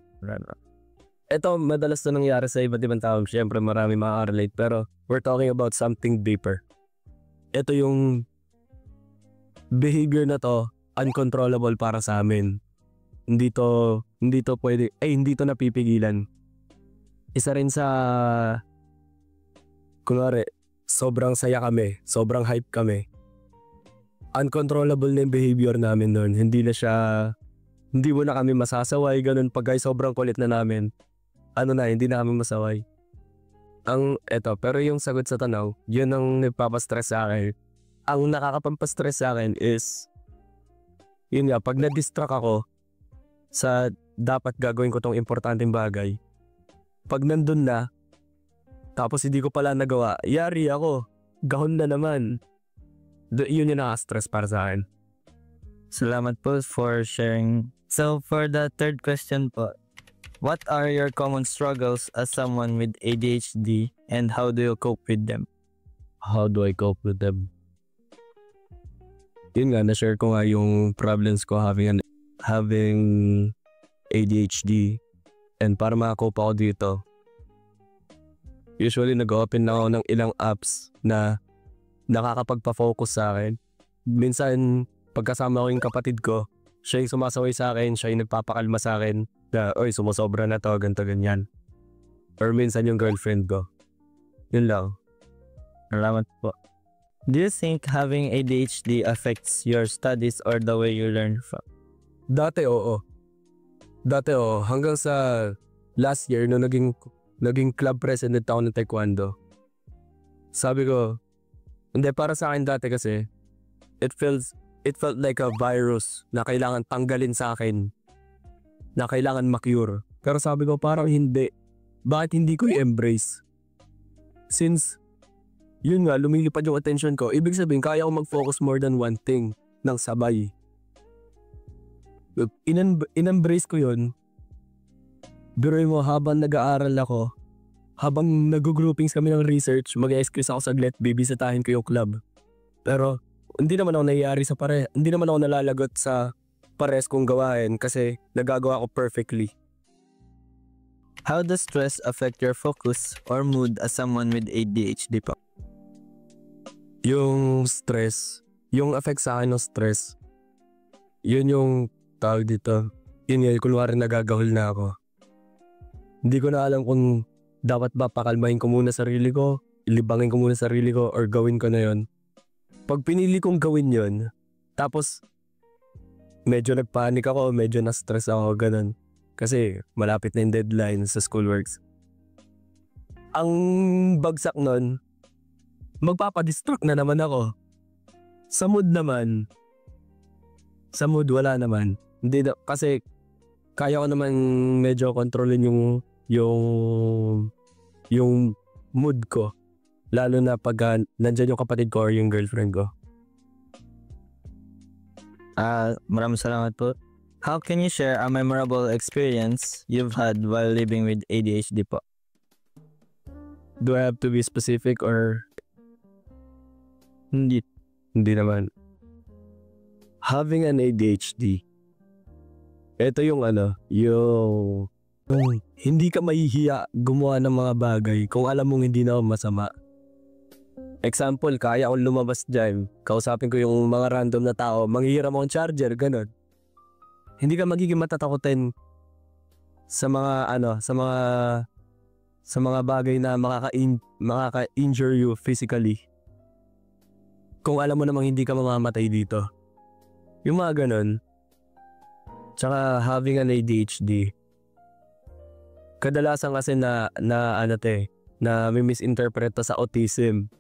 Speaker 14: Ito, madalas na nangyari sa iba't ibang tao. Siyempre, marami makaka-relate. Pero, we're talking about something deeper. Ito yung behavior na to, uncontrollable para sa amin. Hindi to pwede, hindi to napipigilan. Isa rin sa, kunwari, sobrang saya kami, sobrang hype kami. Uncontrollable na yung behavior namin nun. Hindi mo na kami masasaway, ganun. Pag ay sobrang kulit na namin, hindi na kami masaway. Pero yung sagot sa tanong, yun ang nagpapastress sa akin. Ang nakakapampastress sa akin is, yun nga, pag na-distract ako sa dapat gagawin ko tong importanteng bagay, pag nandun na, tapos hindi ko pala nagawa, yari ako, gahon na naman. Yun yung nakaka-stress para sa akin.
Speaker 13: Salamat po for sharing. So for the third question po, what are your common struggles as someone with ADHD and how do you cope with them?
Speaker 14: How do I cope with them? Yun nga, na-share ko nga yung problems ko having ADHD, and para makakope ako dito, usually nag-open na ako ng ilang apps na nakakapagpa-focus sa akin. Minsan, pagkasama ko yung kapatid ko, siya yung sumasaway sa akin, siya yung nagpapakalma sa akin na, oy, sumusobra na to, ganito, ganyan. Or minsan yung girlfriend ko. Yun lang.
Speaker 13: Salamat po. Do you think having ADHD affects your studies or the way you learn from?
Speaker 14: Dati oo. Hanggang sa last year, no, naging club president ako ng taekwondo. Sabi ko, hindi, para sa akin dati kasi, it felt like a virus na kailangan tanggalin sa akin, na kailangan ma-cure. Pero sabi ko, parang hindi. Bakit hindi ko i-embrace? Since, yun nga, lumilipad yung attention ko, ibig sabihin, kaya ko mag-focus more than one thing ng sabay. In-embrace ko yun. Biruin mo, habang nag-aaral ako, habang nag-groupings kami ng research, mag-excuse ako saglit, bibisitahin ko yung club. Pero, hindi naman ako nangyayari sa hindi naman ako nalalagot sa pares kong gawain kasi nagagawa ko perfectly.
Speaker 13: How does stress affect your focus or mood as someone with ADHD po?
Speaker 14: Yung stress, yung effect sa akin ng stress, yun yung tawag dito. Yun nga, kunwari nagagahol na ako. Hindi ko na alam kung dapat ba pakalmahin ko muna sarili ko, ilibangin ko muna sarili ko, or gawin ko na yun. Pag pinili kong gawin yun, tapos medyo nagpanik ako, medyo na-stress ako, ganun. Kasi malapit na yung deadline sa schoolworks. Ang bagsak nun, magpapadistract na naman ako. Sa mood wala naman. Hindi kasi kaya ko naman medyo kontrolin yung mood ko. Lalo na pag nandyan yung kapatid ko or yung girlfriend ko.
Speaker 13: Maraming salamat po. How can you share a memorable experience you've had while living with ADHD po?
Speaker 14: Do I have to be specific or... Hindi naman. Having an ADHD, ito yung yung hindi ka mahihiya gumawa ng mga bagay kung alam mong hindi na masama. Example, kaya akong lumabas dyan, kausapin ko yung mga random na tao, manghihiram akong charger, ganun. Hindi ka magiging matatakotin sa mga sa mga bagay na makaka-injure you physically. Kung alam mo namang hindi ka mamamatay dito. Yung mga ganun. Tsaka having an ADHD. Kadalasan kasi na may misinterpret sa autism.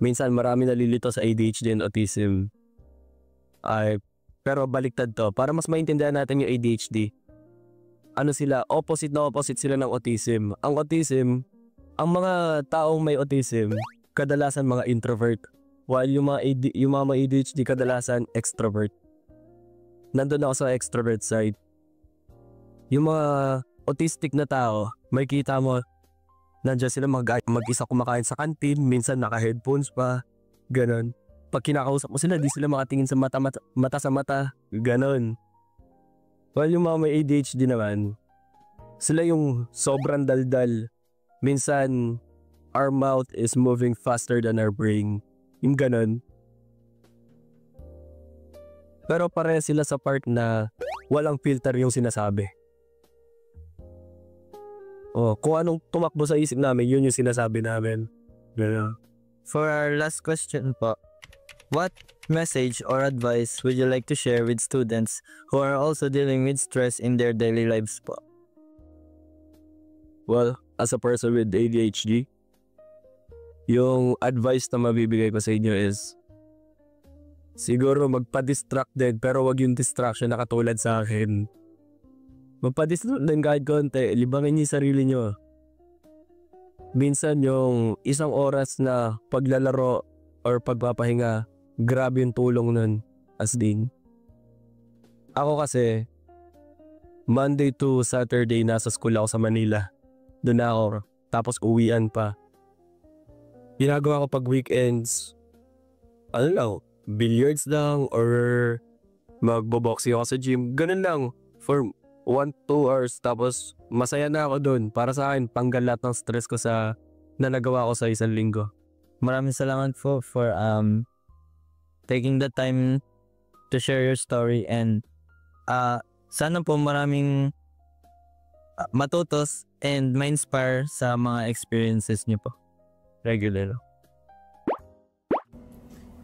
Speaker 14: Minsan marami nalilito sa ADHD and autism. Pero baliktad to. Para mas maintindihan natin yung ADHD, ano sila, opposite sila ng autism. Ang autism, ang mga taong may autism, kadalasan mga introvert. While yung mga ADHD, kadalasan extrovert. Nandun ako sa extrovert side. Yung mga autistic na tao, may kita mo, nandiyan sila mag-isa kumakain sa kantin, minsan naka-headphones pa, ganon. Pag kinakausap mo sila, di sila makatingin sa mata sa mata, ganon. While yung mga may ADHD naman, sila yung sobrang daldal. Minsan, our mouth is moving faster than our brain. Yung ganon. Pero pareha sila sa part na walang filter yung sinasabi. Kung anong tumakbo sa isip namin, yun yung sinasabi namin. Ganon.
Speaker 13: For our last question po, what message or advice would you like to share with students who are also dealing with stress in their daily lives po?
Speaker 14: Well, as a person with ADHD, yung advice na mabibigay ko sa inyo is siguro magpa-distract din, pero wag yung distraction na katulad sa akin. Magpa-distract din kahit konti, libangin niyo yung sarili niyo. Minsan yung isang oras na paglalaro or pagpapahinga, grabe yung tulong nun, as din. Ako kasi, Monday to Saturday nasa school ako sa Manila. Doon ako, tapos uwian pa. Ginagawa ko pag weekends, billiards lang or magbo-boxing ako sa gym. Ganun lang, for 1-2 hours, tapos masaya na ako doon. Para sa akin, panggal lahat ng stress ko na nagawa ko sa isang linggo.
Speaker 13: Maraming salamat po for taking the time to share your story, and sana po maraming matutos and ma-inspire sa mga experiences niyo po regular.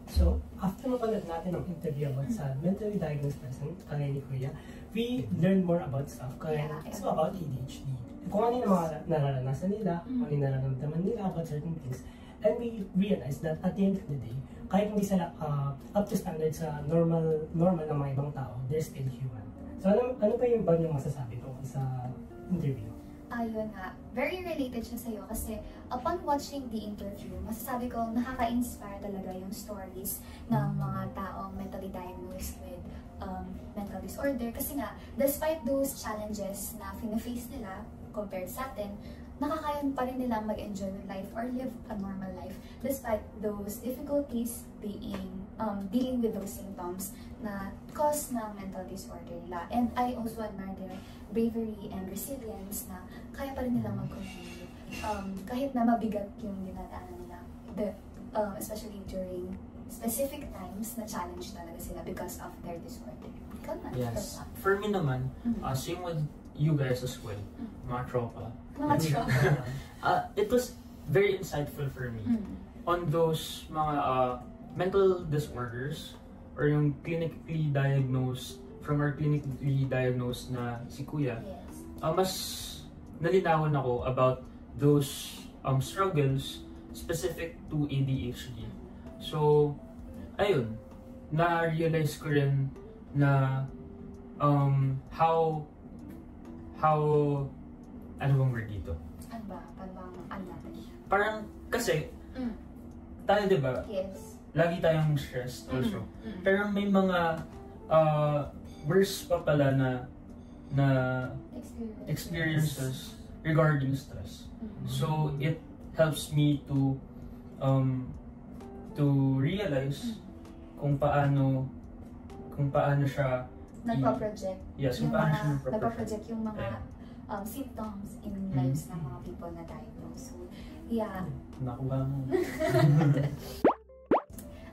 Speaker 1: So, after mapanood natin ang interview about sa mentally diagnosed person, kaya ni Kuya, we learned more about stuff, kaya also about ADHD. Kung ano yung mga nararanasan nila, kung ano yung nararamdaman nila about certain things. And we realized that at the end of the day, kahit hindi sila up to standard sa normal ng mga ibang tao, they're still human. So ano pa yung ba yung masasabi ko sa interview?
Speaker 2: Ayun nga, very related siya sa'yo kasi upon watching the interview, masasabi ko nakaka-inspire talaga yung stories ng mga taong mentally diagnosed with mental disorder. Kasi nga, despite those challenges na face nila compared sa atin, nakakayan pa rin nilang mag-enjoy with life or live a normal life despite those difficulties dealing with those symptoms na cause ng mental disorder nila. And I also admire their bravery and resilience na kaya pa rin nilang mag-continue kahit na mabigat yung dinadaanan nila, especially during specific times na challenge talaga sila because of their disorder.
Speaker 3: Yes. For me naman, same with you guys as well, mga tropa. It was very insightful for me on those mga mental disorders or yung clinically diagnosed, from our clinically diagnosed na si Kuya. Mas nalinawan ako about those struggles specific to ADHD. So, ayun, na-realize ko rin na how ano bang word dito?
Speaker 2: Ano ba? Ano natin?
Speaker 3: Parang, kasi, tayo diba?
Speaker 2: Yes.
Speaker 3: Lagi tayong stressed also. Pero may mga worse pa pala na experiences regarding stress. So, it helps me to realize kung paano siya
Speaker 2: nagpa-project.
Speaker 3: Yes,
Speaker 2: yung
Speaker 3: paano siya
Speaker 2: nagpa-project yung mga symptoms in lives ng mga people na diagnosed. So, yeah.
Speaker 3: Nakuha mo.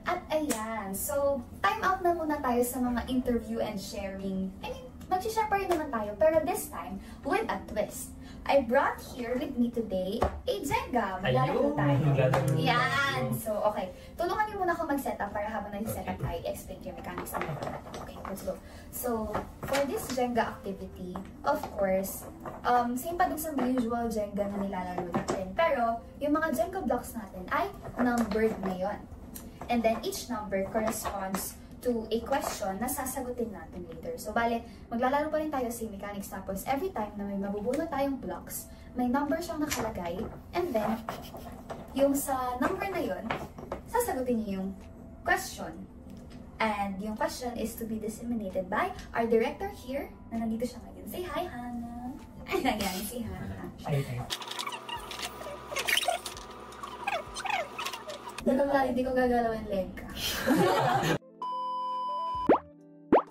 Speaker 2: At ayan, so time out na muna tayo sa mga interview and sharing. I mean, mag-share pa rin naman tayo, pero this time, with a twist. I brought here with me today a Jenga. Maglalaro tayo. Yan! So, okay. Tulungan niyo muna ako mag-setup para habang nag-setup tayo, explain yung mechanics ng Jenga. Okay, let's go. So, for this Jenga activity, of course, same pa din sa usual Jenga na nilalaro natin. Pero, yung mga Jenga blocks natin ay numbered na yun. And then, each number corresponds to a question na sasagutin natin later. So, bale, maglalaro pa rin tayo sa mechanics. Tapos, every time na may mabubulot tayong blocks, may number siyang nakalagay. And then, yung sa number na yun, sasagutin niyo yung question. And yung question is to be disseminated by our director here, na nandito siya ngayon. Say hi, Hannah! Ayan, say hi.
Speaker 1: Hi.
Speaker 2: Hindi ko gagalawin leg ka.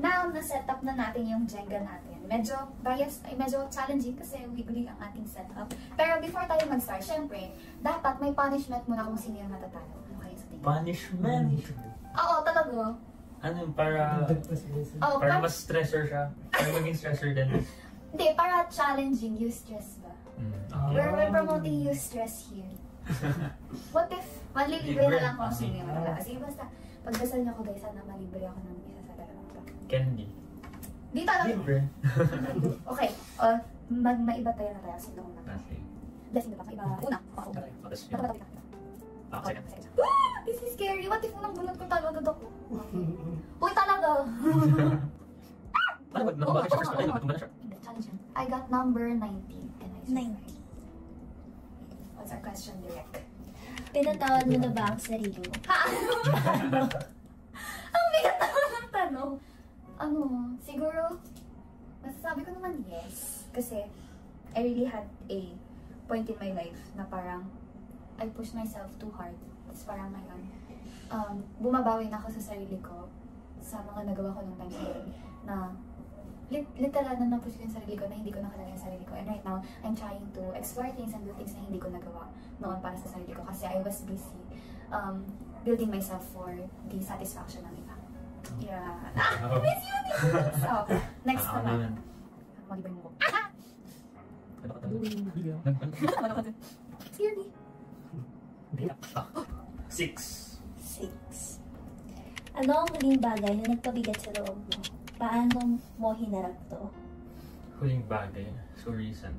Speaker 2: Now, na-set up na natin yung Jenga natin. Medyo challenging kasi wiggly ang ating setup. Pero before tayo mag-start, syempre, dapat may punishment muna kung sino yung matatalo. Ano kayo sa tingin?
Speaker 3: Punishment?
Speaker 2: Oo, talaga.
Speaker 3: Ano, para mas stressor siya. Para maging stressor din.
Speaker 2: Hindi, para challenging, eustress ba? We're promoting eustress here. What if, malilibre na lang kung sino yung matatalo. Sige, basta, pagdasal niyo ko guys, sana malibre ako ng isa sa dalawang pa.
Speaker 3: Candy.
Speaker 2: Di talaga.
Speaker 3: Libre.
Speaker 2: Okay, maiba tayo na tayo. Sino kong natin? Sino pa? Iba. Una, ako.
Speaker 3: Second.
Speaker 2: This is scary. What if unang bunot ko talaga ako? Uy, talaga. I got number 19. Can I say
Speaker 6: 19.
Speaker 2: What's our question, Direk?
Speaker 6: Pinatawad mo na ba ang sarili mo?
Speaker 2: Ang bigat naman ng tanong. Siguro, masasabi ko naman yes. Kasi, I really had a point in my life na parang, I pushed myself too hard. Tapos parang ngayon, bumabawi na ako sa sarili ko sa mga nagawa ko nung time na yun. Na, literal na napush ko yung sarili ko na hindi ko nakalala yung sarili ko. And right now, I'm trying to explore things and do things na hindi ko nagawa noon para sa sarili ko. Kasi I was busy building myself for the satisfaction ng iba. Yeah. Miss you! So, next naman. Magibay mo ko. Scary.
Speaker 3: 6.
Speaker 6: Ano ang huling bagay na nagpabigat sa loob mo? Paano mo hinarap to?
Speaker 3: Huling bagay. So recent.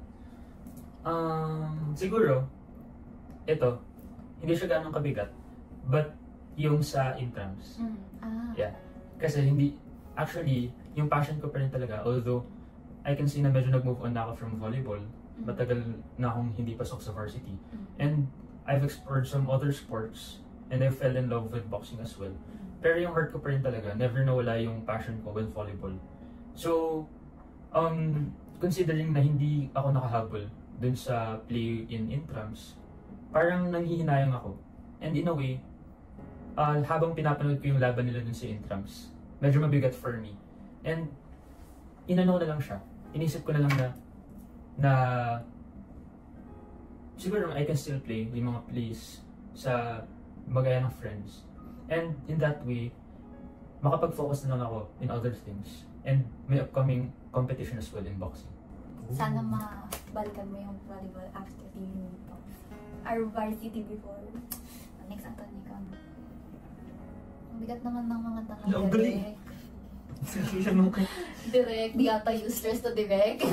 Speaker 3: Siguro, ito, hindi siya ganong kabigat. But, yung sa intrams. Yeah. Kasi actually, yung passion ko pa rin talaga, although, I can see na medyo nag-move on na ako from volleyball. Matagal na akong hindi pasok sa varsity. And, I've explored some other sports, and I fell in love with boxing as well. Pero yung heart ko pa rin talaga, never nawala yung passion ko with volleyball. So, considering na hindi ako nakahabol dun sa play in intrams, parang nanghihinayang ako. And in a way, habang pinapanood ko yung laban nila dun sa intrams, medyo mabigat for me. And, inano ko na lang siya. Inisip ko na lang na siguro I can still play yung mga plays sa bagay ng friends. And in that way, makapag-focus na lang ako in other things. And may upcoming competition as well in boxing.
Speaker 2: Sana mabalikan mo yung volleyball after the our varsity before. Next, Anthony, ka. Ang bigat naman ng mga tanong. Direk. Direk, di ata useless to Direk.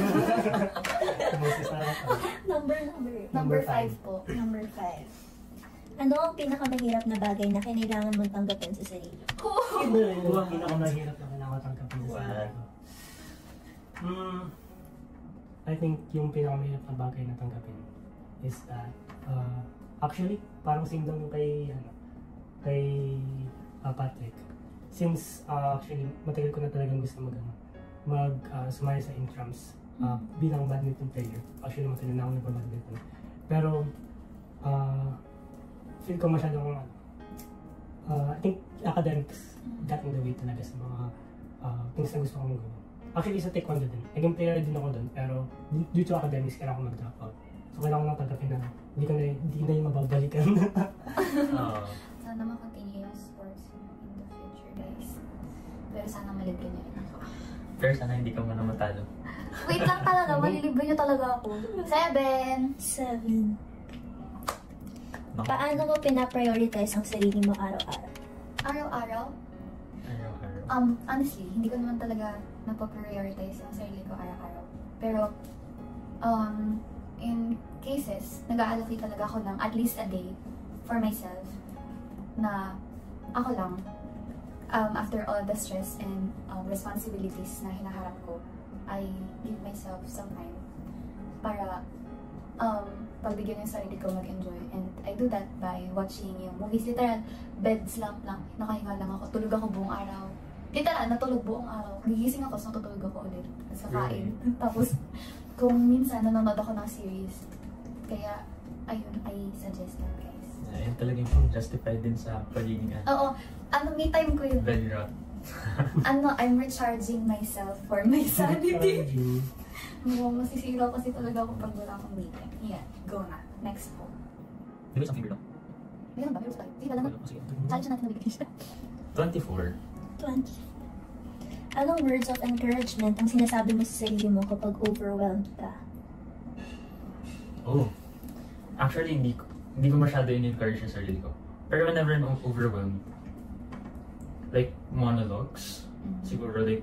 Speaker 2: Number 5 po.
Speaker 6: Number 5. Ano ang pinakamahirap na bagay na kailangan mong tanggapin sa sarili?
Speaker 1: Ano ang pinakamahirap na kailangan tanggapin sa sarili ko? I think yung pinakamahirap na bagay na tanggapin is that actually parang same lang kay Patrick. Since actually matagal ko na talagang gusto sumali sa intrams bilang badminton player. Actually matagal na ako nagpa-badminton. Pero feel ko masyadong I think academics got in the way talaga sa mga things na gusto kong gawin. Actually sa taekwondo din. Naging player din ako doon, pero due to academics kailangan ko mag-drop out. So kailangan ko lang tanggapin na hindi na yung mababalikan.
Speaker 2: Sana makatingi yung sports in the future, guys. Pero sana maligyan niyo rin ako.
Speaker 3: Pero sana hindi ka muna matalo.
Speaker 2: Wait lang talaga, malilibre nyo talaga ako. 7.
Speaker 6: Paano mo pinaprioritize ang sarili mo araw-araw?
Speaker 2: Araw-araw? Honestly, hindi ko naman talaga napaprioritize ang sarili ko araw-araw. Pero, in cases, nag-allocate talaga ako ng at least a day for myself na ako lang, after all the stress and responsibilities na hinaharap ko, I give myself some time para pagbigyan yung sarili ko mag-enjoy. And I do that by watching yung movies. Literal, bed slump lang, nakahinga lang ako, tulog ako buong araw. Literal, natulog buong araw. Gigising ako, so natutulog ako ulit. Sa kain. Tapos, kung minsan nanonood ako ng series. Kaya, ayun, I suggest that, guys.
Speaker 3: Ayun talagang pang justified din sa pagiging
Speaker 2: Oo, me time ko yun.
Speaker 3: belly rot.
Speaker 2: I'm recharging myself for my sanity. Masisira kasi talaga ako pag wala akong me time. Yeah, go na. Next po.
Speaker 3: Di ba isang finger lang?
Speaker 2: Meron ba? Meron ba? Sige, wala na. Challenge natin na bigay siya.
Speaker 3: 24.
Speaker 6: 20. Anong words of encouragement ang sinasabi mo sa sarili mo kapag overwhelmed ka?
Speaker 3: Oh. Actually, hindi ko masyado in-encourage yung sarili ko. Pero whenever I'm overwhelmed, like monologues, siguro like,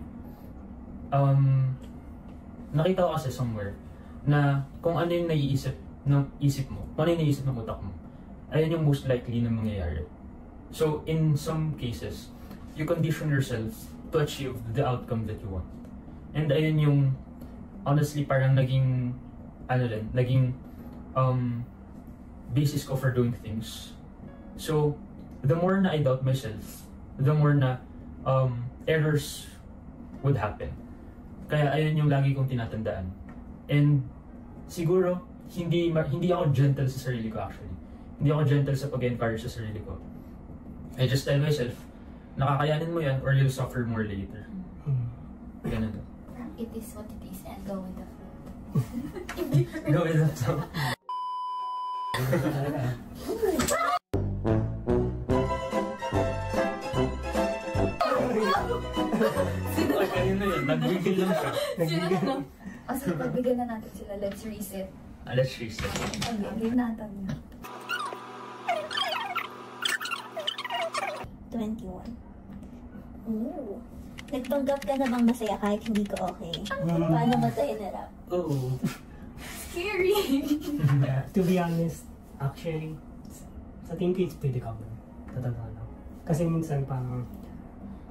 Speaker 3: nakita ko kasi somewhere na kung ano yung naiisip ng isip mo, kung ano yung naiisip ng utak mo, ayun yung most likely na mangyayari. So, in some cases, you condition yourself to achieve the outcome that you want. And ayun yung, honestly, parang naging, basis ko for doing things. So, the more na I doubt myself, the more na errors would happen. Kaya ayun yung lagi kong tinatandaan. And siguro, hindi ako gentle sa sarili ko actually. Hindi ako gentle sa pag-encourage sa sarili ko. I just tell myself, nakakayanin mo yan or you'll suffer more later. Ganun.
Speaker 2: It is what it is and go with the flow.
Speaker 3: Go with the flow. Ayun na yun, nagbigil lang siya.
Speaker 2: Sige, pagbigyan na natin sila. Let's reset.
Speaker 3: Let's reset.
Speaker 2: Okay, natin.
Speaker 6: 21. Ooh. Nagpanggap ka na bang masaya kahit hindi ka okay? Paano mo tayo narap?
Speaker 3: Oo.
Speaker 2: Scary!
Speaker 1: To be honest, actually, sa tingin ko it's pretty common. Totoo lang. Kasi minsan parang,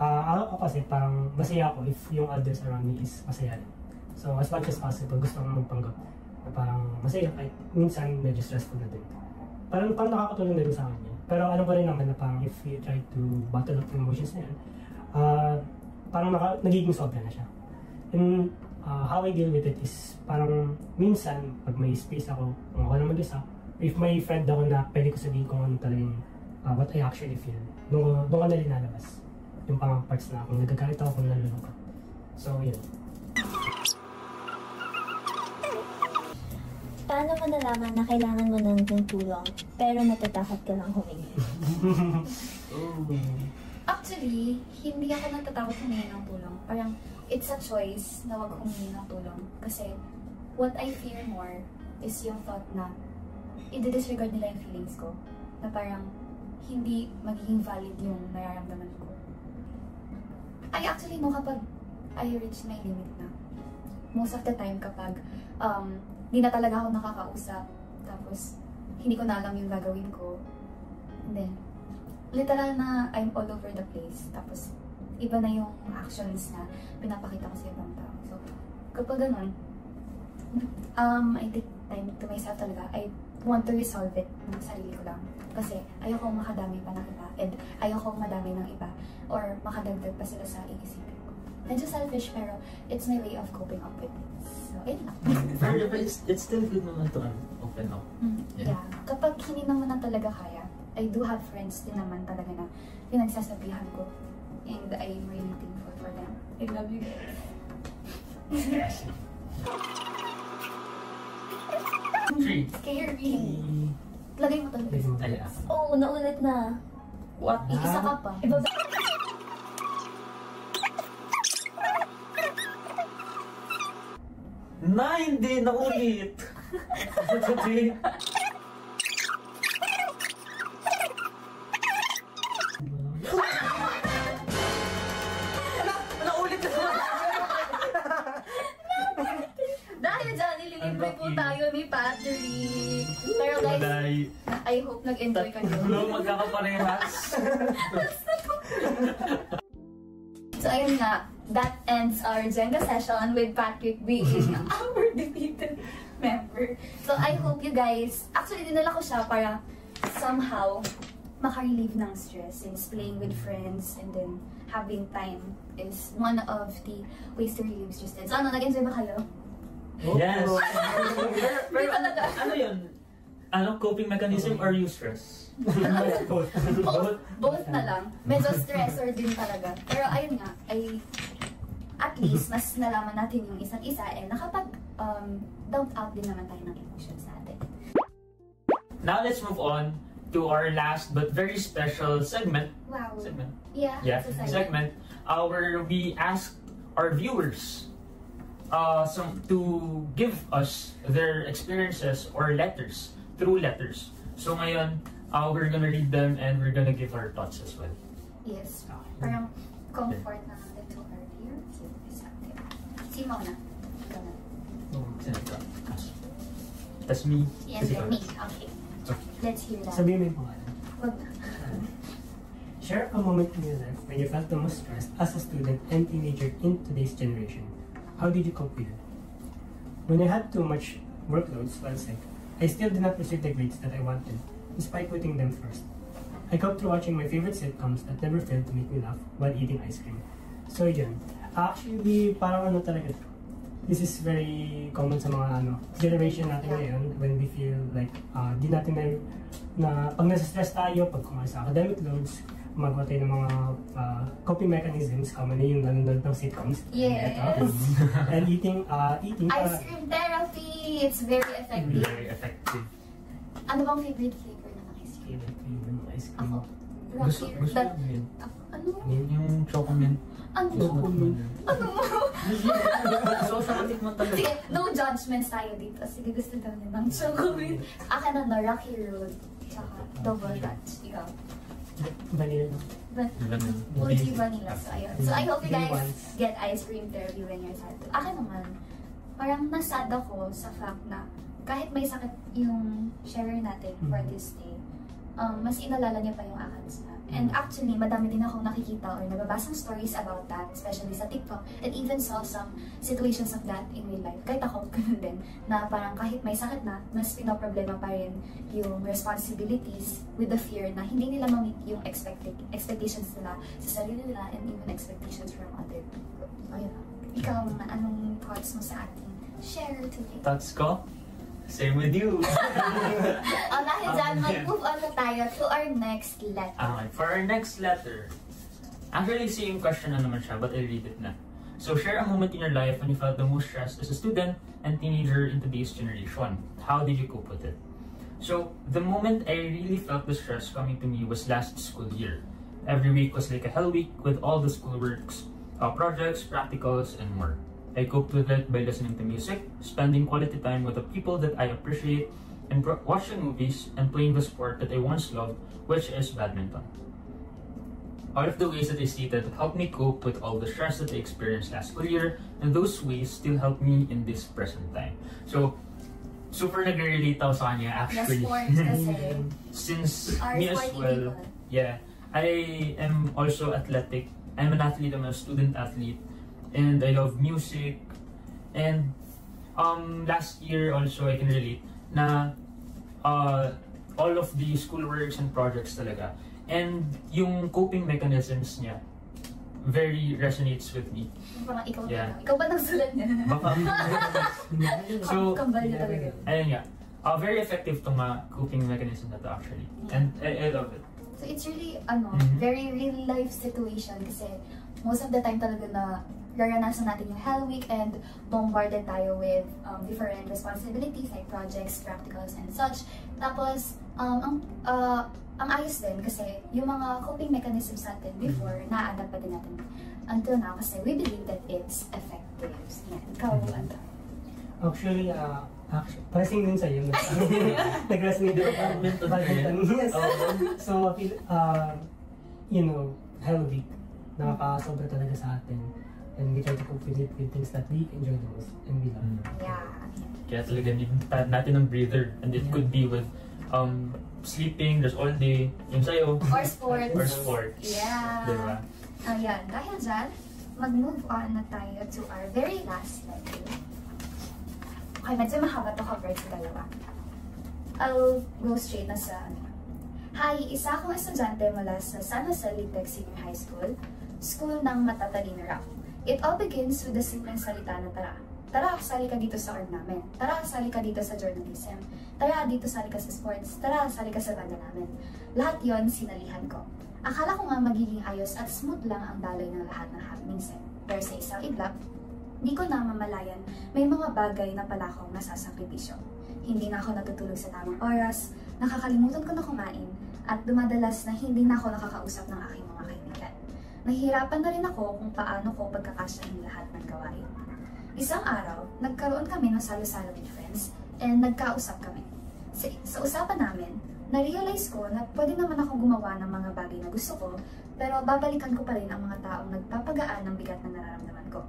Speaker 1: ako kasi parang masaya ako if yung others around me is masaya rin. So as much as possible, gusto kong magpanggap na parang masaya kahit minsan medyo stressful na din. Parang nakakatulong na rin sa akin yun. Pero ano pa rin naman na parang if you try to bottle up yung emotions na yan, parang nagiging sobra na siya. And how I deal with it is parang minsan pag may space ako, kung ako na mag-isa, if may friend ako na pwede ko sabihin kung ano talagang what I actually feel, doon ko na linalabas. Yung pang parts na kung nagagalit ako, kung nalulungkot. So, yun.
Speaker 6: Paano mo nalaman na kailangan mo ng tulong pero natatakot ka lang humingi?
Speaker 2: Actually, hindi ako natatakot humingi ng tulong. Parang, it's a choice na wag humingi ng tulong. Kasi, what I fear more is yung thought na i-disregard nila yung feelings ko. Na parang, hindi magiging valid yung nararamdaman ko. I actually know kapag I reach my limit na. Most of the time kapag hindi na talaga ako nakakausap, tapos hindi ko na alam yung gagawin ko. And then, literal na I'm all over the place. Tapos, iba na yung actions na pinapakita ko sa ibang tao. So, kapag ganun, I take time to myself talaga. I want to resolve it ng sarili ko lang. Kasi ayoko makadami pa ng iba and ayoko madami ng iba or makadagdag pa sila sa iisipin ko. Medyo selfish pero it's my way of coping up with it. So, ayun lang.
Speaker 3: But it's still good naman to open up.
Speaker 2: Yeah. Kapag hindi naman na talaga kaya, I do have friends din naman talaga na pinagsasabihan ko. And I'm really thankful for them. I love you guys.
Speaker 3: 3.
Speaker 2: Scary. Lagay mo talaga.
Speaker 6: Oo, naulit na.
Speaker 2: What? Isa ka pa.
Speaker 3: Na, hindi. Naulit.
Speaker 2: Naulit na naman. Dahil dyan, nililibre po tayo ni Patrick. Pero guys, I hope nag-enjoy kayo.
Speaker 3: Tatlo magkakaparehas.
Speaker 2: So ayun nga, that ends our Jenga session with Patrick being our defeated member. So I hope you guys, actually dinala ko siya para somehow maka-relieve ng stress since playing with friends and then having time is one of the ways to relieve stress. So ano, nag-enjoy ba kayo?
Speaker 3: Yes.
Speaker 2: Pero
Speaker 3: ano yun? Ano, coping mechanism or eustress?
Speaker 2: Both na lang. Medyo stressor din talaga. Pero ayun nga, ay at least mas nalaman natin yung isa't isa and nakapag-dump out din naman tayo ng emotions natin.
Speaker 3: Now let's move on to our last but very special segment.
Speaker 2: Wow.
Speaker 3: Segment?
Speaker 2: Yeah,
Speaker 3: Segment where we ask our viewers to give us their experiences or letters, through letters. So ngayon, we're gonna read them and we're gonna give our thoughts as well.
Speaker 2: Yes. Parang comfort na natin to our viewers. Si Mona.
Speaker 3: That's me.
Speaker 2: Yes, me. Okay. Let's hear that.
Speaker 1: Sabihin mo yung pangalan.
Speaker 2: Wag na.
Speaker 1: Share a moment in your life when you felt the most stressed as a student and teenager in today's generation. How did you cope with it? When I had too much workloads while sick, I still did not receive the grades that I wanted, despite putting them first. I coped through watching my favorite sitcoms that never failed to make me laugh while eating ice cream. So yun, actually parang ano talaga, this is very common sa mga generation natin ngayon when we feel like di natin na pag nasa-stress tayo, pag kumain sa academic loads, magawa tayo ng mga coping mechanisms, common na yung nanonood ng sitcoms.
Speaker 2: Yes.
Speaker 1: And eating
Speaker 2: ice cream therapy, it's very effective.
Speaker 3: Very effective.
Speaker 2: Ano bang favorite flavor ng ice cream?
Speaker 1: Favorite flavor ng ice cream?
Speaker 2: Ako.
Speaker 3: Gusto namin.
Speaker 2: Ano?
Speaker 3: Yung chocolate.
Speaker 2: Ano? Ano mo?
Speaker 3: So, sa katikman talaga.
Speaker 2: Sige, no judgments tayo dito. Sige, gusto daw niya ng chocolate. Akin na Rocky Road. Tsaka Double Dutch. Ikaw.
Speaker 1: Vanilla.
Speaker 2: Fuji vanilla. So, ayun. So, I hope you guys get ice cream therapy when you're sad. Akin naman, parang nasad ako sa fact na kahit may sakit yung sharer natin for this day, mas inalala niya pa yung akin. And actually, madami din akong nakikita or nababasang stories about that, especially sa TikTok, and even saw some situations of that in real life. Kahit ako, ganun din, na parang kahit may sakit na, mas pinoproblema pa rin yung responsibilities with the fear na hindi nila ma-meet yung expectations nila sa sarili nila and even expectations from other people. Ayun. Ikaw, anong thoughts mo sa ating share today?
Speaker 3: Thoughts ko? Same with you.
Speaker 2: Dahil dyan, mag-move on na tayo to our next letter.
Speaker 3: Okay, for our next letter, actually same question na naman siya, but I'll read it na. So, share a moment in your life when you felt the most stressed as a student and teenager in today's generation. How did you cope with it? So, the moment I really felt the stress coming to me was last school year. Every week was like a hell week with all the schoolworks, projects, practicals, and more. I coped with it by listening to music, spending quality time with the people that I appreciate, and watching movies and playing the sport that I once loved, which is badminton. All of the ways that I stated helped me cope with all the stress that I experienced last school year, and those ways still help me in this present time. So, super nag-relate ako sa kanya actually. Since me as well, yeah, I am also athletic. I'm an athlete, I'm a student athlete. And I love music. And last year also I can relate na all of the schoolworks and projects talaga. And yung coping mechanisms niya very resonates with me.
Speaker 2: Parang ikaw ikaw ba nagsulat niya?
Speaker 3: So, ayun nga. Very effective tong coping mechanism na to actually. And I love it.
Speaker 2: So it's really very real life situation kasi most of the time talaga na naranasan natin yung Hell Week and bombarded tayo with different responsibilities like projects, practicals, and such. Tapos, ang ayos din kasi yung mga coping mechanisms natin before, na-adapt pa din natin until now kasi we believe that it's effective. Yan. Ikaw, Anta.
Speaker 1: Actually, pressing din sa'yo. Nag-resonate din ako. Badminton. Yes. So, healthy. Nakakasobra talaga sa atin. And we try to cope with it with things that we enjoy the most and we love.
Speaker 2: Yeah.
Speaker 3: Kaya talaga need natin ng breather. And it could be with sleeping, there's all day, yung sa'yo.
Speaker 2: Or sports.
Speaker 3: Or sports.
Speaker 2: Yeah.
Speaker 3: Diba?
Speaker 2: Ayan, dahil dyan, mag-move on na tayo to our very last level. Okay, medyo mahaba to cover sa dalawa. I'll go straight na sa Hi, isa akong estudyante mula sa San Jose Litec Senior High School, school ng matatalino raw. It all begins with the simpleng salita na tara. Tara, sali ka dito sa org namin. Tara, sali ka dito sa journalism. Tara, dito sali ka sa sports. Tara, sali ka sa banda namin. Lahat yon sinalihan ko. Akala ko nga magiging ayos at smooth lang ang daloy ng lahat ng happenings. Pero sa isang iglap, di ko na mamalayan, may mga bagay na pala akong nasasakripisyo. Hindi na ako natutulog sa tamang oras, nakakalimutan ko na kumain, at dumadalas na hindi na ako nakakausap ng aking mga kaibigan. Nahihirapan na rin ako kung paano ko pagkakasyahin lahat ng gawain. Isang araw, nagkaroon kami ng salo-salo with friends, and nagkausap kami. Sa usapan namin, na-realize ko na pwede naman ako gumawa ng mga bagay na gusto ko, pero babalikan ko pa rin ang mga taong nagpapagaan ng bigat na nararamdaman ko.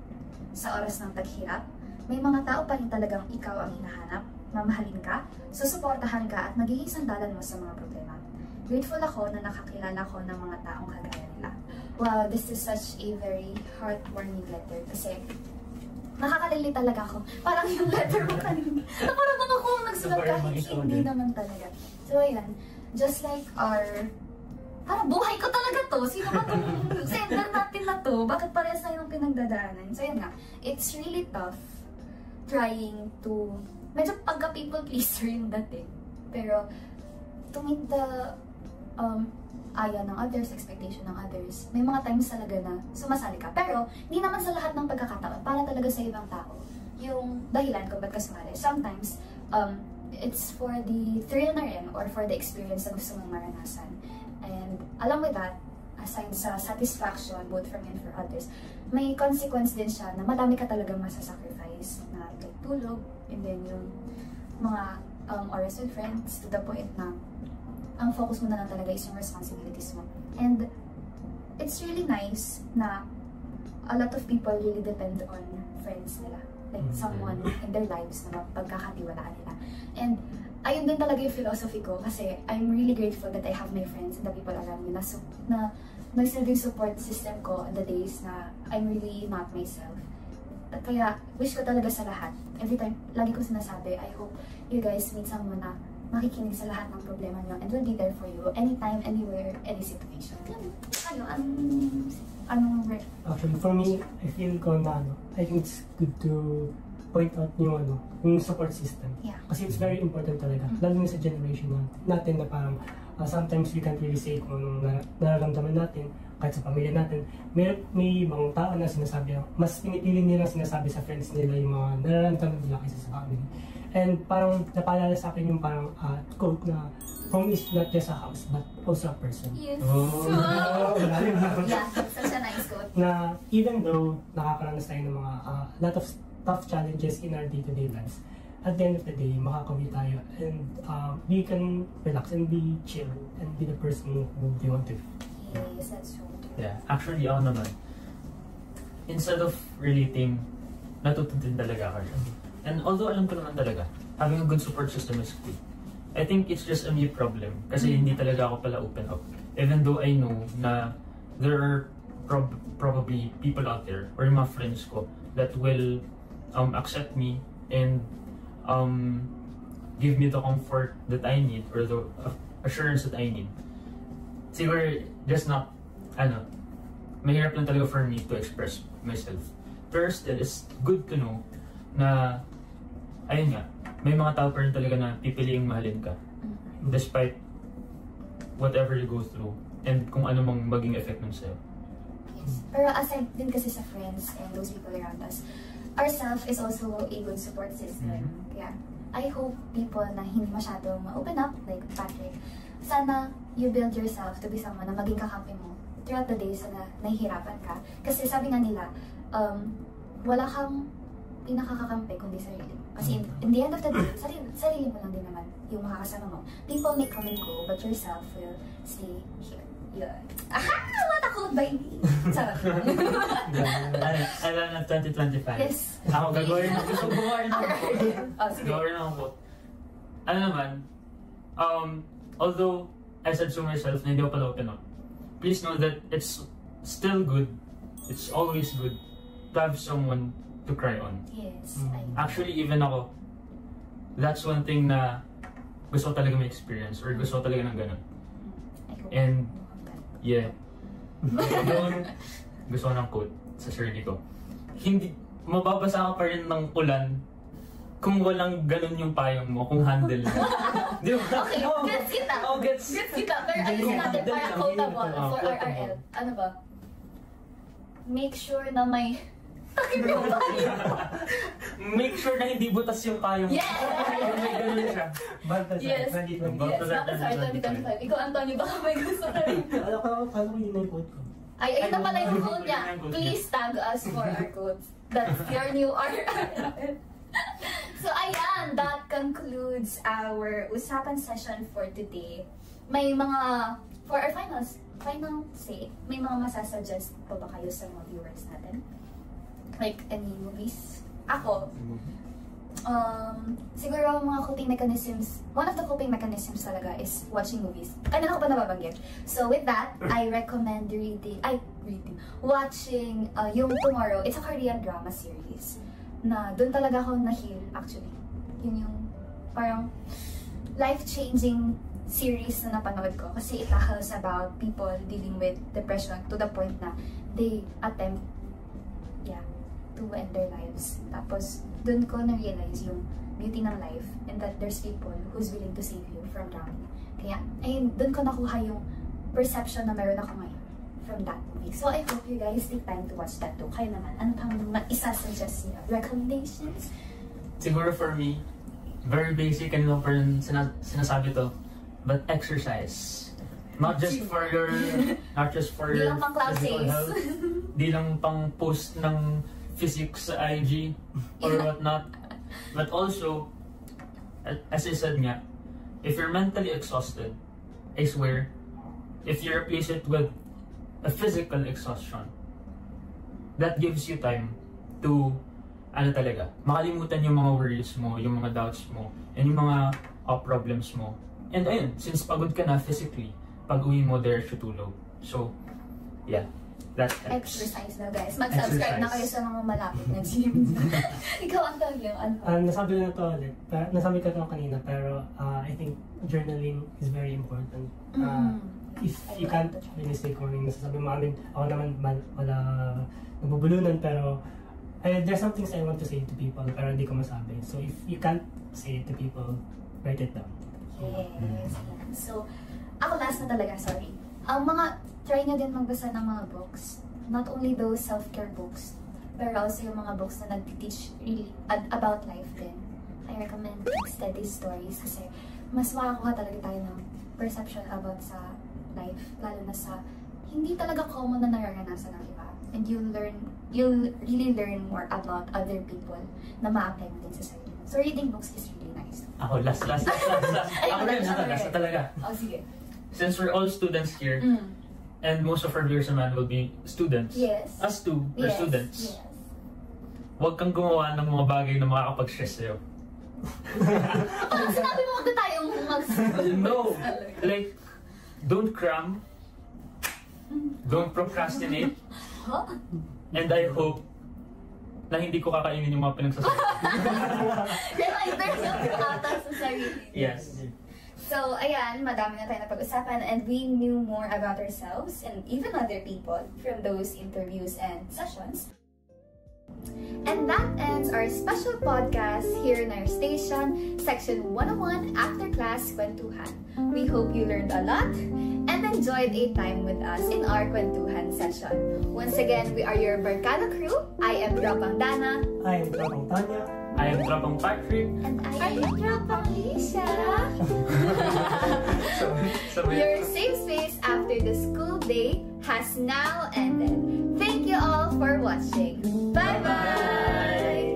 Speaker 2: Sa oras ng taghirap, may mga tao pa rin talagang ikaw ang hinahanap, mamahalin ka, susuportahan ka at magiging sandalan mo sa mga problema. Grateful ako na nakakilala ko ng mga taong kagaya nila. Wow, this is such a very heartwarming letter kasi nakakalili talaga ako. Parang yung letter mo kanina. Parang ako kung nagsulat kahit hindi naman talaga. So ayan, just like parang buhay ko talaga to. Sino ba itong sender natin na to? Bakit parehas na yung pinagdadaanan? So ayan nga, it's really tough trying to, medyo pagka-people pleaser yung dating. Pero to meet the aya ng others, expectation ng others, may mga times talaga na sumasali ka. Pero hindi naman sa lahat ng pagkakataon, para talaga sa ibang tao yung dahilan kung ba't ka sumali. Sometimes, it's for the thrill na rin or for the experience na gusto mong maranasan. And along with that, aside sa satisfaction both from you and for others, may consequence din siya na madami ka talagang masasacrifice na like tulog, and then yung mga oras with friends to the point na ang focus mo na lang talaga is yung responsibilities mo. And it's really nice na a lot of people really depend on friends nila. Like someone in their lives na pagkakatiwalaan nila. And ayun din talaga yung philosophy ko kasi I'm really grateful that I have my friends and the people around me na nagsilbing support system ko on the days na I'm really not myself. At kaya wish ko talaga sa lahat. Every time, lagi ko sinasabi, I hope you guys meet someone na makikinig sa lahat ng problema nyo and will be there for you anytime, anywhere, any situation.
Speaker 1: Actually, for me, I feel ko na I think it's good to point out yung support system.
Speaker 2: Yeah.
Speaker 1: Kasi it's very important talaga. Lalo na sa generation natin na parang sometimes we can't really say kung anong nararamdaman natin kahit sa pamilya natin. May mga tao na sinasabi, mas pinipili nila sinasabi sa friends nila yung mga nararamdaman nila kaysa sa family. And parang napaalala sa akin yung parang quote na home is not just a house but also a person.
Speaker 2: Yes.
Speaker 1: Yeah,
Speaker 2: such a nice quote.
Speaker 1: Na even though nakakaranas tayo ng mga lot of tough challenges in our day-to-day lives, at the end of the day, makakauwi tayo and we can relax and be chill and be the person who we want to be.
Speaker 2: Yes, that's true.
Speaker 3: Yeah, actually ako naman, instead of relating, natutunan talaga ako. And although alam ko naman talaga, having a good support system is good. I think it's just a me problem kasi hindi talaga ako pala open up. Even though I know na there are probably people out there or mga friends ko that will accept me and give me the comfort that I need or the assurance that I need. Siguro just not, mahirap lang talaga for me to express myself. First, it is good to know na ayun nga, may mga tao pa rin talaga na pipiliing mahalin ka despite whatever you go through and kung ano mang maging effect nun sa'yo.
Speaker 2: Yes. Pero aside din kasi sa friends and those people around us, ourself is also a good support system. Kaya I hope people na hindi masyado ma-open up, like Patrick, sana you build yourself to be someone na maging kakampi mo throughout the days na nahihirapan ka. Kasi sabi nga nila, wala kang pinakakakampi kundi sarili mo. Kasi in the end of the day, sarili mo lang din naman yung makakasama mo. People may come and go, but yourself will stay here. Yun. Aha! What a quote by me! Sarap.
Speaker 3: Alam na 2025.
Speaker 2: Yes.
Speaker 3: Ako gagawin ako. Gusto ko gawin ako.
Speaker 2: Sige.
Speaker 3: Gawin ako. Ano naman, although I said to myself na hindi ako pala open up, please know that it's still good, it's always good to have someone to cry on.
Speaker 2: Yes.
Speaker 3: Actually, even ako, that's one thing na gusto ko talaga may experience or gusto ko talaga ng ganun. And, yeah. Gusto ko ng quote sa sarili ko. Hindi, mababasa ka pa rin ng ulan kung walang ganun yung payong mo, kung handle mo. Di ba?
Speaker 2: Okay, gets kita. Gets kita. Pero ayusin natin para quotable for RRL. Ano ba? Make sure na may
Speaker 3: make sure na hindi butas yung payong.
Speaker 2: Yes!
Speaker 3: May ganun siya.
Speaker 2: Yes. 2025. Ikaw, Antonio, baka may gusto ka rin.
Speaker 1: Alam ko yun na yung quote ko.
Speaker 2: Ay, ayun na pala yung quote niya. Please tag us for our quotes. That's your new RRL. So, ayan, that concludes our usapan session for today. May mga, for our final say, may mga masasuggest pa ba kayo sa mga viewers natin? Like, any movies? Ako, siguro mga coping mechanisms, one of the coping mechanisms talaga is watching movies. Kanina ko pa nababanggit. So, with that, I recommend watching yung Tomorrow. It's a Korean drama series na doon talaga ako na-heal, actually. Yun yung parang life-changing series na napanood ko. Kasi it tackles about people dealing with depression to the point na they attempt, to end their lives. Tapos, doon ko na-realize yung beauty ng life and that there's people who's willing to save you from drowning. Kaya, ayun, doon ko nakuha yung perception na meron ako ngayon from that movie. So, I hope you guys take time to watch that too. Kayo naman, ano pang isa-suggest niyo? Recommendations?
Speaker 3: Siguro for me, very basic and no parang sinasabi to, but exercise. Not just for your physical health. Di lang pang post ng physics sa IG or whatnot. But also, as I said nga, if you're mentally exhausted, I swear, if you replace it with a physical exhaustion, that gives you time to, makalimutan yung mga worries mo, yung mga doubts mo, and yung mga problems mo. And ayun, since pagod ka na physically, pag-uwi mo, diretso tulog. So, yeah. That helps.
Speaker 2: Exercise na guys. Mag-subscribe na kayo sa mga malapit na gym. Ikaw, Antonio,
Speaker 1: nasabi na to ulit. Nasabi ko ito kanina, pero I think journaling is very important. If you can't really stay calling, nasasabi mo amin, ako naman wala nabubulunan, pero there's some things I want to say to people, pero hindi ko masabi. So if you can't say it to people, write it down.
Speaker 2: Yes. So, ako last na talaga, sorry. Try nyo din magbasa ng mga books. Not only those self-care books, pero also yung mga books na nag-teach really about life din. I recommend Steady Stories kasi mas makakuha talaga tayo ng perception about sa life, lalo na sa hindi talaga common na nararanasan ng iba. And you'll really learn more about other people na ma-apply mo din sa sarili. So reading books is really nice.
Speaker 3: Ako, last. Ako rin, last talaga.
Speaker 2: Oh, sige.
Speaker 3: Since we're all students here, and most of our viewers naman will be students.
Speaker 2: Yes.
Speaker 3: Us too, we're students.
Speaker 2: Yes.
Speaker 3: Huwag kang gumawa ng mga bagay na makakapag-stress sa'yo.
Speaker 2: Sinabi mo na tayong
Speaker 3: No! Like, don't cram. Don't procrastinate. And I hope na hindi ko kakainin yung mga pinagsasabi.
Speaker 2: Reminder yung atas sa sarili.
Speaker 3: Yes.
Speaker 2: So, ayan, madami na tayo na pag-usapan and we knew more about ourselves and even other people from those interviews and sessions. And that ends our special podcast here in our station, Section 101 After Class Kwentuhan. We hope you learned a lot and enjoyed a time with us in our Kwentuhan session. Once again, we are your Barkada crew. I am Dropang Dana.
Speaker 1: I am Dropang Tanya.
Speaker 3: I am Dropang Patrick.
Speaker 2: And I am Dropang Lisa. Your safe space after the school day has now ended. Thank you all for watching. Bye-bye!